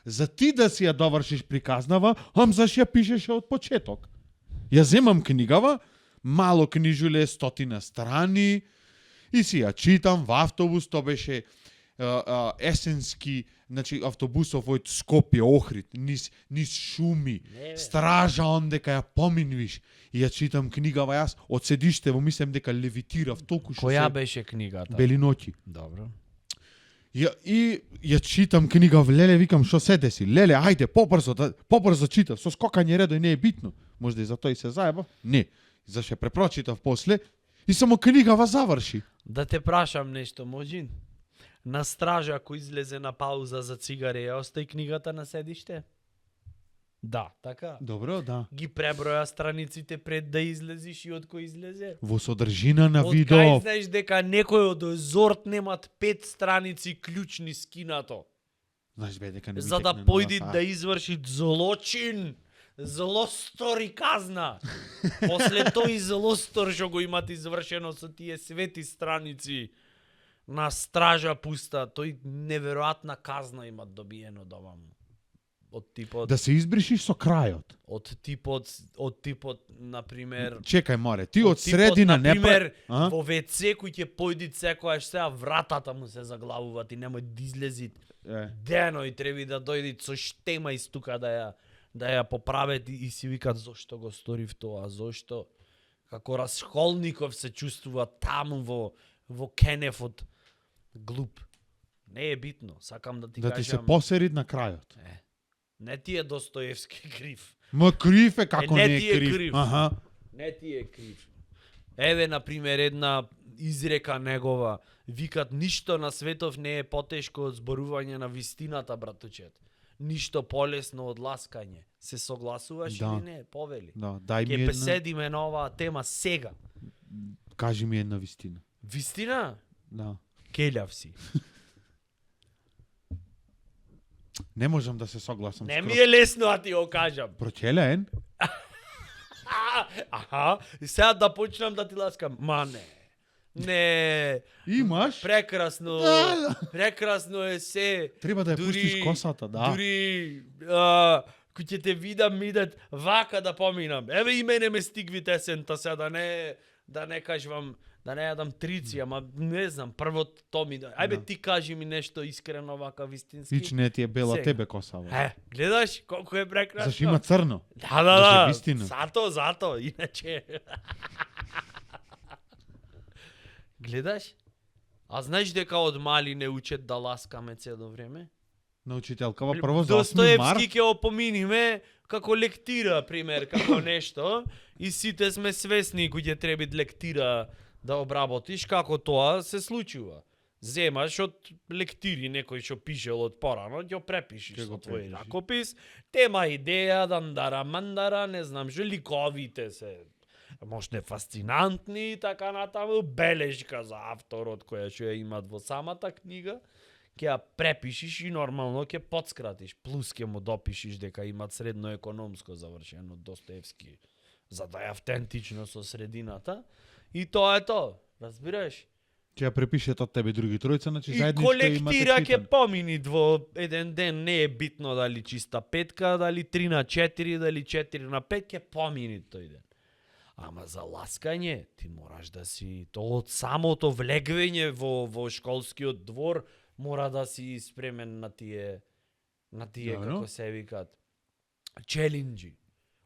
За ти да си ја довршиш приказнава, ам заш ја пишеше од почеток. Ја земам книгава, мало книжуле, 100 страни, и си ја читам во автобус, то беше есенски, значи автобусов од Скопје, Охрид, низ шуми, Не, стража ондека ја поминвиш, и ја читам книгава јас, од седиштево мислам дека левитирав толку што Која се беше книгата? бели ноќи. Добро. И ја читам книга, леле, викам, што се деси? Леле, ајде, попрзо читав, со скокање редој не е битно. Можда и за тој се заеба? Не. Зашто ја препрочитав после и само книгава заврши. Да те прашам нешто, можин? На стража, ако излезе на пауза за цигаре, ја остави книгата на седиште? Да, така. Добро, да. Ги преброја страниците пред да излезиш и од кој излезе? Во содржина на Од видео. кај знаеш дека некој од Зорт немат 5 страници клучни скинато? Знаеш бе дека не ми За да текне појди нова да изврши злочин, злостор и казна. После тој злостор што го имат извршено со тие свети страници на стража пуста, тој неверојатна казна имат добиено домам. Од типот, Да се избришиш со крајот. од типот, например, Чекај, море, ти од типот, средина не например, А? во WC кој ќе појди секојаш сега вратата му се заглавуваат и немој да излези дено и треби да дојди со штема из тука да ја поправет и си викат зошто го сторив тоа, зошто како Расхолников се чувствува таму во Кенефот глуп. Не е битно, сакам да ти Да ти се кажам. посерид на крајот. Не ти е Достоевски крив. Ма крив е како не не е ти е крив. крив. Аха. Не ти е крив. Еве, например, една изрека негова. Викат, ништо на светов не е потешко од зборување на вистината, братучет. Ништо полесно од ласкање. Се согласуваш Да. или не? Повели. Да, дај ми Ке една, поседиме на оваа тема сега. кажи ми една вистина. Вистина? Да. Келјав си. Не можам да се согласам Не скроз. ми е лесно да ти го кажам. Прочелен? Аха, и сега да почнам да ти ласкам. Ма не. Не. Имаш? Прекрасно. Да. Прекрасно е се. Треба да ја Дури- пуштиш косата, да. Дури кој ќе те видам идат вака да поминам. Еве и мене ме стигви тесента сега да не кажувам, да не јадам трици, ама не знам, прво то ми да. Ајбе Да. ти кажи ми нешто искрено вака вистински. Вич не ти е бела, Сега. тебе косава. Гледаш колку е прекрасно. Зашто има црно. Да, Зашто е да, вистина. Зато, иначе. Гледаш? А знаеш дека од мали не учат да ласкаме цело време? На учителкава прво за 8 март. Достоевски ќе опоминиме како лектира, пример, како нешто, и сите сме свесни кој ќе треба лектира да обработиш како тоа се случува. Земаш од лектири некој што пишел од порано, ќе препишиш Ќе со го твој препишиш. ракопис, тема идеја, дандара мандара, не знам што, ликовите се можне фасцинантни и така натаму, белешка за авторот која што ја имат во самата книга, ќе ја препишиш и нормално ќе подскратиш, плюс ќе му допишиш дека имат средно економско завршено Достоевски, за да е автентично со средината, и тоа е тоа, разбираш? Ќе ја препишете од тебе други тројца, значи И заедничка имате колектира ќе читан. поминит во еден ден, не е битно дали чиста петка, дали 3 на 4, дали 4 на 5, ќе поминит тој ден. Ама за ласкање, ти мораш да си, то од самото влегвење во школскиот двор, мора да си спремен на тие Добро. како се викат, челенџи.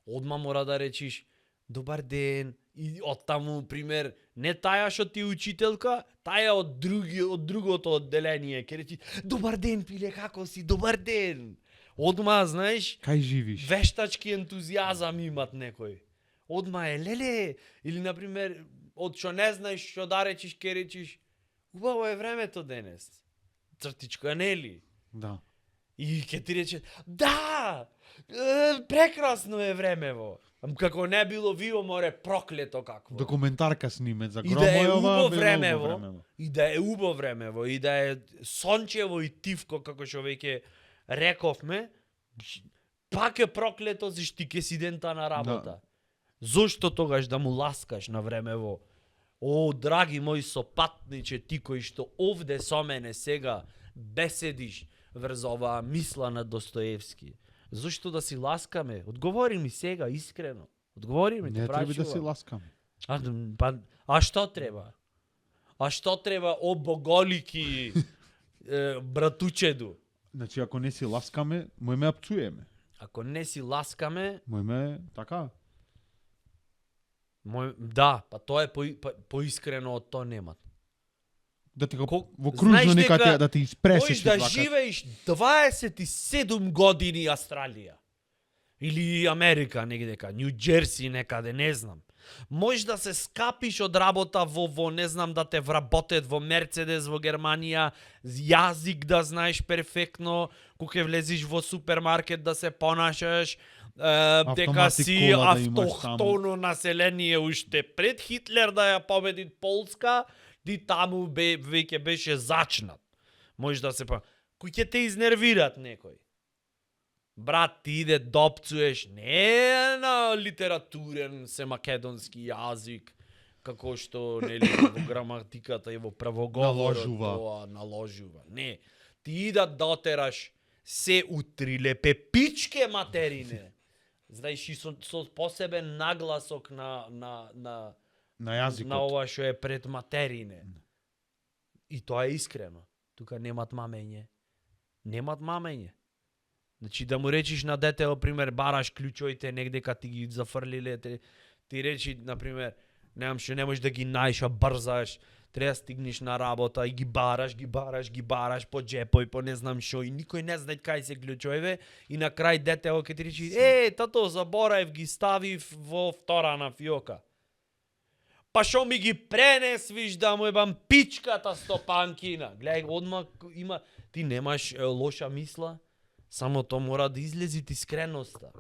Одма мора да речиш, добар ден, и оттаму, пример, не таја што ти е учителка, таја од другото одделение, ќе речи, добар ден, пиле, како си, добар ден. Одма, знаеш, Кај живиш? вештачки ентузијазам имат некој. Одма е леле, или например, од што не знаеш што да речиш, ќе речиш, убаво е времето денес. Цртичка, нели? Да. И ќе ти рече, да, прекрасно е времево. Како не било вио море проклето какво. Документарка снимет за И да е Громојова, убаво било времево, времево. и да е убаво времево, и да е сончево и тивко, како што веќе рековме, пак е проклето зашто ќе си дента на работа. Зошто тогаш да му ласкаш на времево? О, драги мој сопатниче, ти кој што овде со мене сега беседиш врз оваа мисла на Достоевски. Зошто да си ласкаме? Одговори ми сега, искрено. Одговори ми, Не треба да си ласкаме. А што треба? А што треба, о боголики, братучеду? Значи, ако не си ласкаме, мојме апцуеме. Ако не си ласкаме, Мојме, така? да, па тоа е поискрено од тоа немат. Да ти го во Знаеш кружно нека дека да ти испресиш. Можеш да живееш 27 години Австралија. Или Америка негдека, Нью Джерси некаде, не знам. Можеш да се скапиш од работа во не знам, да те вработет во Мерцедес во Германија, јазик да знаеш перфектно, кога ќе влезиш во супермаркет да се понашаш, дека Автоматик си кола да имаш автохтоно население уште пред Хитлер да ја победи Полска, ти таму веќе беше зачнат. Можеш да се кој ќе те изнервират некој. Брат, ти иде допцуеш не на литературен се македонски јазик, како што нели во граматиката и во правоговорот Наложува. тоа наложува. Не, ти иде дотераш се утриле пепичке материне. Знаеш, и со посебен нагласок на јазикот. ова што е пред материне. И тоа е искрено. Тука немат мамење. Немат мамење. Значи да му речиш на дете, например, бараш клучоите негде ти ги зафрлиле, ти речи, например, немам што не можеш да ги најш, а брзаш, треба стигнеш на работа и ги бараш по джепој, по не знам што, и никој не знае кај се клучоеве, и на крај детево ќе ти речи, тато, забораев, ги ставив во втора на фиока. Па шо ми ги пренесвиш да му ебам пичката стопанкина? Гледај, одма има, ти немаш лоша мисла, само то мора да излези искреноста.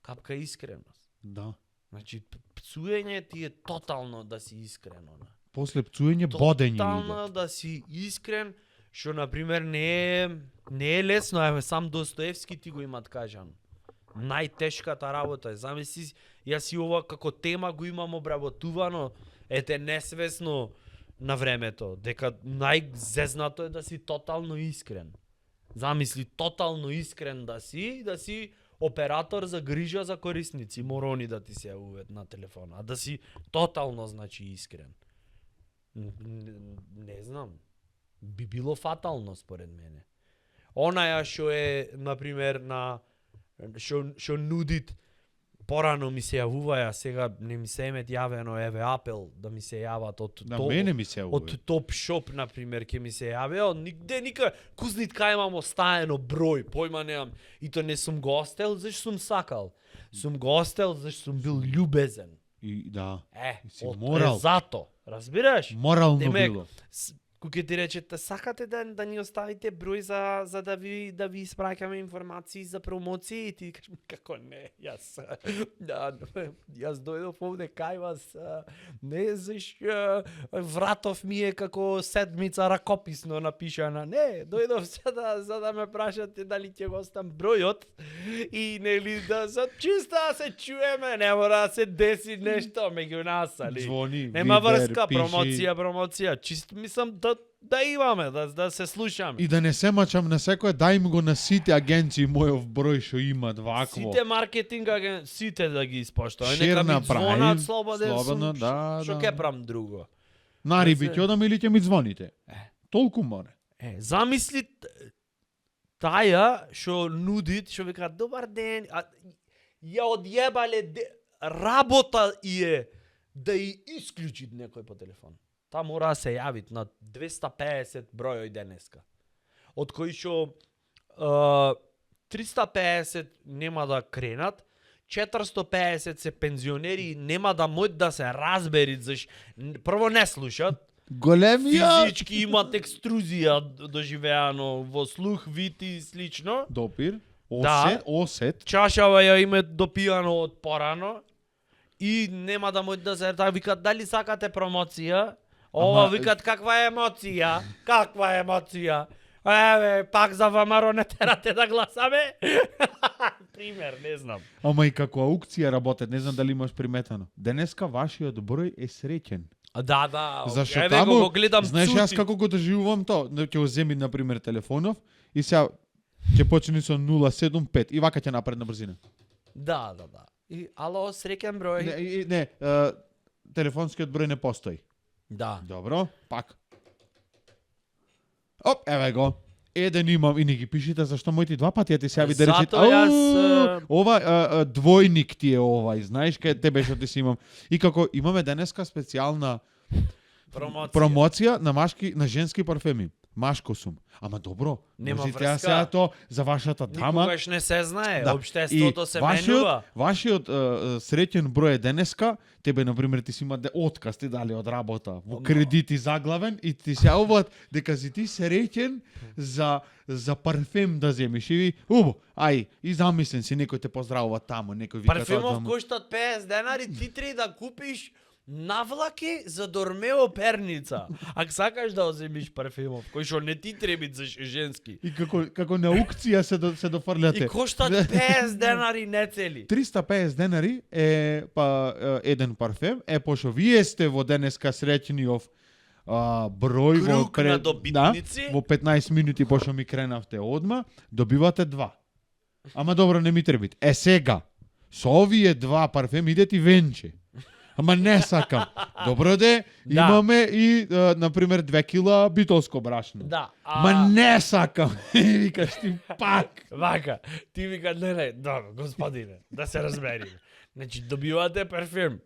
Капка искреност. Да. Значи, пцуење ти е тотално да си искрено. После пцуење бодење Тотално иде. да си искрен, што, например, не е лесно, еве, сам Достоевски ти го имат кажано. Најтешката работа е, замисли, јас и ова како тема го имам обработувано, ете несвесно на времето, дека најзезнато е да си тотално искрен. Замисли, тотално искрен да си оператор за грижа за корисници, морони да ти се јавуваат на телефона, а да си тотално, значи, искрен. Не знам, би било фатално според мене. Онаја што е, например, што нудит порано ми се јавуваја, сега не ми се емет јавено, еве апел да ми се јават од На мене ми се од Топ Шоп, например, ќе ми се јавеа, нигде никај, кузнит кај имам остаено број, појма немам. И то не сум го остел, зашто сум сакал. Сум го остел, зашто сум бил љубезен. И да, си Од морал. зато, разбираш? Морално Демек, било. Кој ти речете, сакате да ни оставите број за да ви испраќаме информации за промоции, и ти кажеш како не, јас дојдов овде кај вас, не вратов ми е како седмица ракописно напишана, не, дојдов за да ме прашате дали ќе го остам бројот и нели да за чисто да се чуеме, не мора да се деси нешто меѓу нас, али. Звони, Нема вибер, врска, пиши. промоција, чисто мислам да имаме, да се слушаме. И да не се мачам на секој, дај ми го на сите агенции мојов број што имат вакво. Сите маркетинг сите да ги испоштуваме. Нека Шер ми направи, звонат слободен слободно, сум. да, Што да. ќе правам друго? Нариби Да се- ќе одам или ќе ми звоните. Толку море. Замисли таја што нудит, што вика добар ден, ја одјебале работа и е да и исклучи некој по телефон. Та мора да се јавит на 250 бројој денеска. Од кои што 350 нема да кренат, 450 се пензионери и нема да мојат да се разберит, заш прво не слушат, Големија физички имат екструзија доживеано во слух, вид и слично. допир, Да. осет. Чашава ја име допијано од порано и нема да мојат да се викат дали сакате промоција. Ова Ама- викат каква е емоција? Каква е емоција? Еве, пак за ВМРО не терате да гласаме? Пример, не знам. Ама и како аукција работат, не знам дали имаш приметано. Денеска вашиот број е среќен. Да, Зашто еве таму, го гледам знаеш цути. јас како го доживувам то, ќе го земи на пример телефонов и сега ќе почне со 075 и вака ќе напред на брзина. Да. И ало, среќен број. Не, телефонскиот број не постои. Да. Добро, пак. Оп, еве го. Еден имам и не ги пишите зашто моите два пати ја ти се јави да рече. Зато јас, Ова двојник ти е овај, знаеш кај тебе што ти си имам. И како имаме денеска специјална промоција на на женски парфеми. Машко сум. Ама добро, Нема можете врска. ја сега то за вашата дама. Никогаш не се знае, Да. општеството се менува. Вашиот среќен број е денеска, тебе на пример ти си има отказ ти дали од работа, во кредити заглавен и ти се јавуваат дека си ти среќен за парфем да земиш и ви, ај, и замислен си некој те поздравува таму, некој вика Парфемов тоа. коштат 50 денари, ти треба да купиш навлаки за Дормео перница. Ако сакаш да оземиш парфемов, кој што не ти треба за женски. И како на аукција се дофрлате. И коштат 50 денари не цели. 350 денари е еден парфем, пошто вие сте во денеска среќниов број Круг на добитници. во 15 минути пошто ми кренавте одма, добивате два. Ама добро, не ми требит. Сега, со овие два парфеми идете и венче. Ама не сакам. Добро де, Да. имаме и, например, 2 кила битолско брашно. Да. Ма не сакам. Викаш ти пак. Вака, ти вика, не, добро, господине, да се разбериме. Значи, добивате парфем.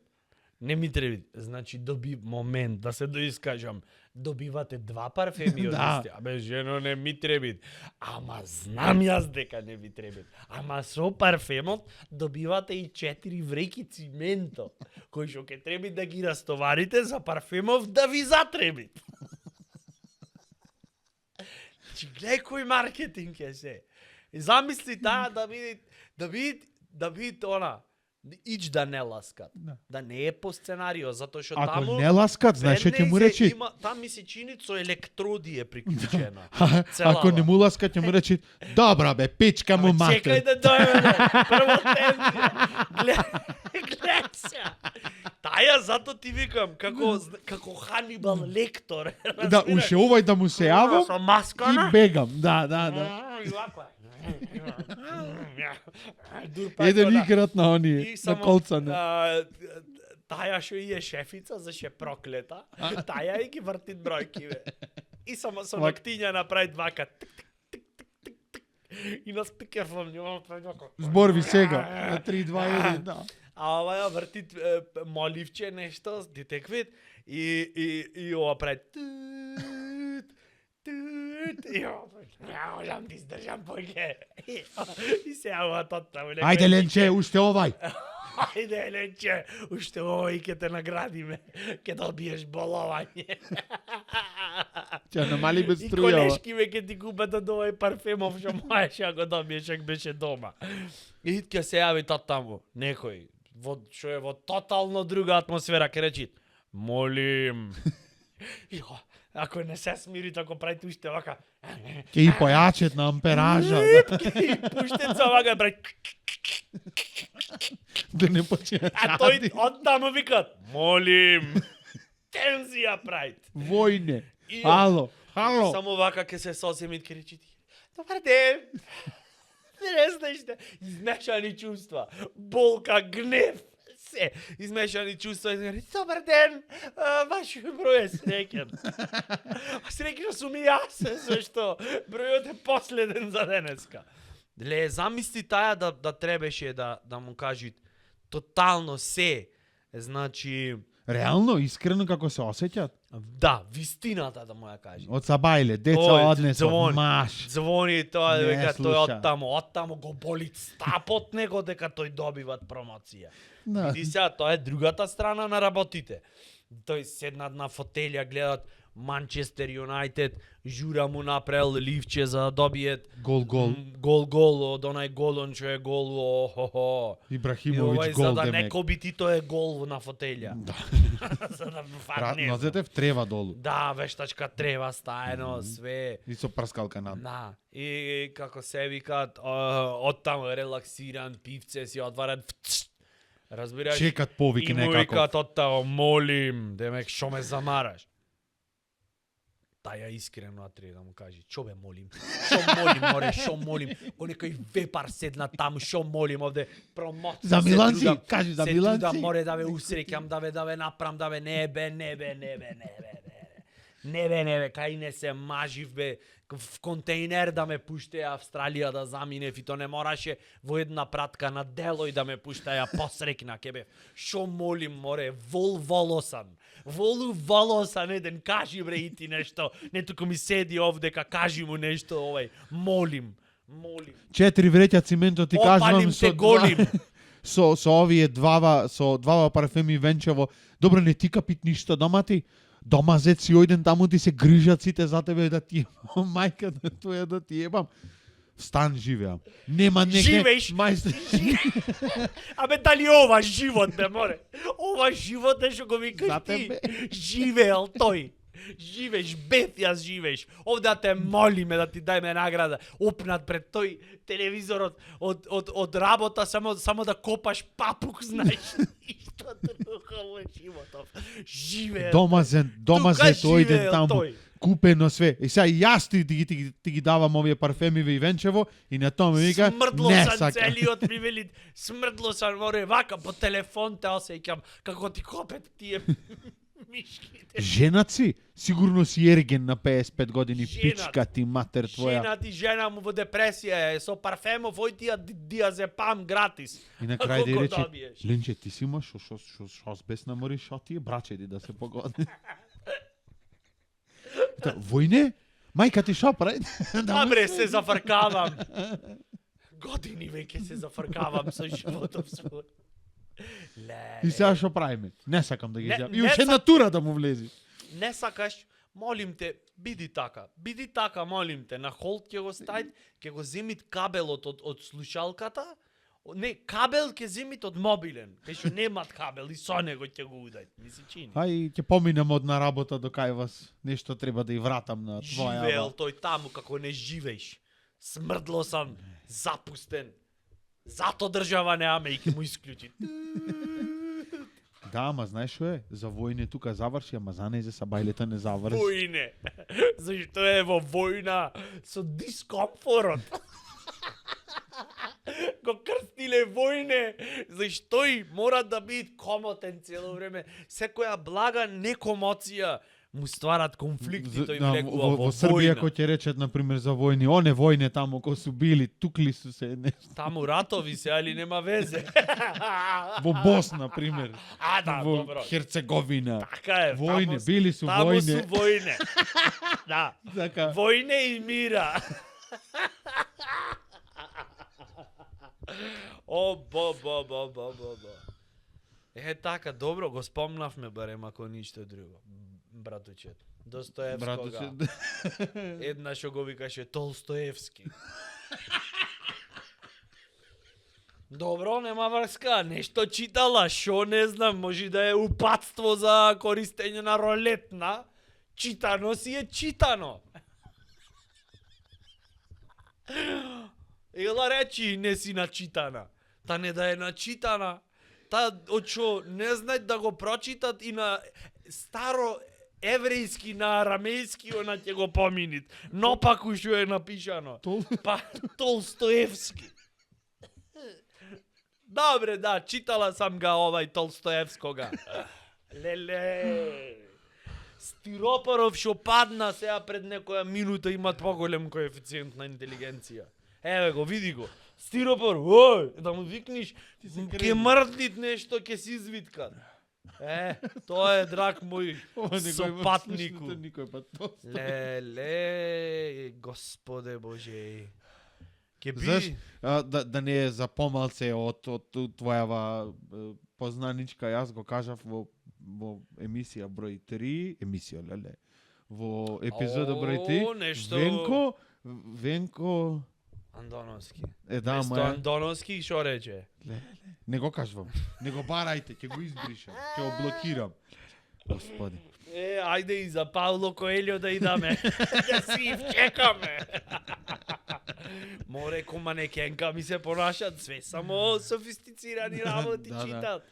Не ми треба. Значи, момент, да се доискажам. Добивате два парфеми од Да. исти. Абе, жено, не ми треба. Ама знам јас дека не ви треба. Ама со парфемот добивате и 4 вреки цименто, кои што ќе треба да ги растоварите за парфемов да ви затреби. Значи, гледај кој маркетинг е се. И замисли таа да види она, ич да не ласкат. Да не е по сценарио, затоа што Ако таму не ласкат, знаеш што ќе му речи? Там ми се чини со електроди е приклучена. Ако не му ласкат, ќе му речи, добра бе, пичка му Ама чекај матер. да дојде, прво тензија. Гледај се. Таја зато ти викам, како Ханибал Лектор. Да, уште овај да му се јавам Со маска, и на? бегам. Да. И вако е. Еден играт на оние, И на само, колцане. таја што и е шефица, заше проклета, таја и ги врти бројки, бе. И само со Вак. ноктиња направи вака. И на спикерфон нямам предако. Зборви сега на 3 2 1, да. А ова ја врти моливче нешто, детеквит и ова прави и ова можам да издржам поќе. И се ова тотта. Ајде Ленче, уште овај. Ајде Ленче, уште овој ќе те наградиме, ќе добиеш боловање. Ќе намали без И струја. колешки ме ќе ти купат од овој парфемов што можеш ако добиеш ако беше дома. И ќе се јави таму некој што е во тотално друга атмосфера, ќе речи: "Молим." Јо, ако не се смирите, ако правите уште вака, Ќе и појачет на ампеража. и пуштеца вака прави. Да не почне. А тој од таму викат: "Молим." Тензија правит. Војне. И- Ало, ало. Само вака ќе се соземи ќе речи: "Добар ден." Не знаеш да, измешани чувства, болка, гнев, се, измешани чувства и говори: "Добар ден, ваш број е среќен." А среќен сум и јас, зашто бројот е последен за денеска. Ле, замисли таја да требеше да му кажи тотално се, значи, Реално, искрено како се осеќат? да, вистината да му ја кажи. Од Сабајле, деца Тој однесот, звони. маш. Звони тоа Не дека тој слуша. оттаму го боли стапот него дека тој добива промоција. Да. Види сега, тоа е другата страна на работите. Тој седнат на фотелја, гледат Манчестер Юнајтед, жура му направил ливче за да добиет Гол. гол од онај голон што е гол, охо. И Ибрахимовиќ овој гол за да не демек. кобити тој е гол на фотелја. Да. За да фатне. Нозете в трева долу. Да, вештачка трева стаено, све. И со прскалка над. Да, и како се викат, оттаму релаксиран, пивце си отварат, разбираш? Чекат повик И му некако. викат оттаму: "Молим, демек шо ме замараш?" Таја искрено треба да му кажи: "Чо бе молим? Шо молим, море, шо молим? Ко некој вепар седна таму, шо молим овде промоција." За се Миланци, трудам, кажи за се трудам, Миланци. море да ве усреќам, да ве направам, да ве не бе, кај не се мажив бе, в контейнер да ме пуштеа Австралија да заминев и то не мораше во една пратка на дело и да ме пуштаја посрекна ке бе. Шо молим, море, волосан, еден, кажи бре и ти нешто, не туку ми седи овдека, кажи му нешто овај, молим. 4 вреќа циментот ти кажувам Опалим те голим. со овие двава парфеми венчево. Добро, не ти капит ништо дома ти. Дома зет си ојден таму ти се грижат сите за тебе да ти мајка да твоја да ти ебам. Встан живеам. Нема некој Живееш. мајстор. Абе, дали ова живот бе, море? Ова живот е што го викаш За ти. тебе. Живеел тој. Живееш, бефјас живееш. Овде да те молиме да ти дајме награда. Опнат пред тој телевизорот од работа само да копаш папук, знаеш. Ништо друго во животов. Живеел. Дома зет ојден живеел таму. тој. Купено све. И сега и јас ти ги давам овие парфеми и венчево и на тоа ми вика Смрдло не сам сака. целиот ми вели, смрдло сам, море, вака по телефон те осеќам како ти копет тие мишките. Женат си? Сигурно си ерген на 55 години, Женат. пичка ти матер твоја. Жена му во депресија е, со парфемов, ој тија диазепам гратис. И на крај да Колку рече, добиеш? Ленче, ти си имаш шо с бесна мори, шо ти е брачеди да се погоди. Војне? Мајка ти шо прави? Добре, се зафркавам. Години веќе се зафркавам со животов свој. И сега шо правиме? Не сакам да ги Не- изјавам. не И уште сак- натура да му влези. Не сакаш, молим те, биди така, молим те, на холд ќе го ставит, ќе го земит кабелот од слушалката, не, кабел ќе земит од мобилен, кај што немат кабел и со него ќе го удајт, ми се чини. Ај, ќе поминам од на работа до кај вас. Нешто треба да и вратам на твоја. Живеел тој таму како не живееш. Смрдлосан, запустен. Зато држава неаме и ќе му исклучи. Да, ама знаеш што е? За војне тука заврши, ама за незе Сабајлета не заврши. Војне. Зашто е во војна со дискомфорот. Го крстиле војне, зашто и мора да биде комотен цело време. Секоја блага некомоција му стварат конфликти, тој Да, влегува во Србија војна. кој ќе речат на пример за војни, оне војне таму кои су били, тукли су се Таму ратови се, али нема везе. во Босна на пример, А, да, во добро. Херцеговина. Така е. Војне, таму- били су Таму војне. су војне. Да. Така. Војне и мира. О, бо. Така, добро, го спомнавме барем ако ништо друго. Братучет. Достоевскога. Еднаш го викаше Толстоевски. Добро, нема врска, нешто читала, шо не знам, може да е упатство за користење на ролетна. Читано си е читано. Ела речи не си начитана. Та не да е начитана. Та очо не знаат да го прочитат и на старо еврејски, на арамејски, она ќе го поминит. Но пак ушо е напишано. Па Толстоевски. Добре, да, читала сам га овај Толстоевскога. Леле. Стиропоров шо падна сега пред некоја минута имат поголем коефициент на интелигенција. Еве го, види го. Стиропор, ој, да му викниш, ке мрднит нешто, ке си извиткат. Тоа е драг мој сопатнику. Леле, Господе Боже. Ке Знаеш, би... да не е за помалце од твојава познаничка, јас го кажав во емисија број 3, леле, во епизода број 3, нешто- Венко, Андоновски. да, Место маја, Андоновски, шо рече? не го кажувам, не го барајте, ќе го избришам, ќе го блокирам. Господи. Ајде и за Пауло Коелјо да идаме. Да си чекаме. Море кома не кенка ми се понашат, све само софистицирани работи Да, да. читат.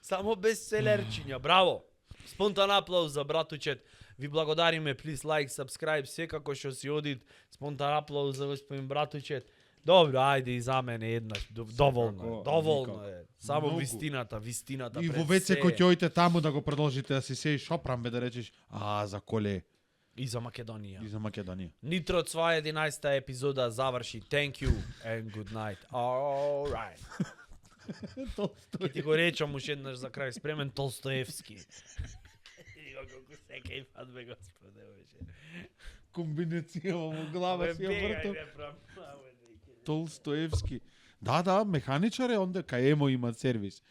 Само бестселерчиња, браво. Спонтан аплауз за братучет. Ви благодариме, please like, subscribe, секако што си одит. Спонтан аплауз за господин братучет. Добро, ајде и за мене еднаш. Доволно е. Само Многу. вистината И пред во веќе се. кој ќе ојте таму да го продолжите да си се шопрам бе да речеш, за коле И за Македонија. и за Македонија. Нитро, своја 11-та епизода заврши. Thank you and good night. All right. Ке ти го речам уште еднаш за крај. Спремен Толстоевски. Колку се кејфат бе, Господе, Боже. Комбинација во глава си ја вртам. вртам. Толстоевски. Да, механичар е онде кај Емо има сервис.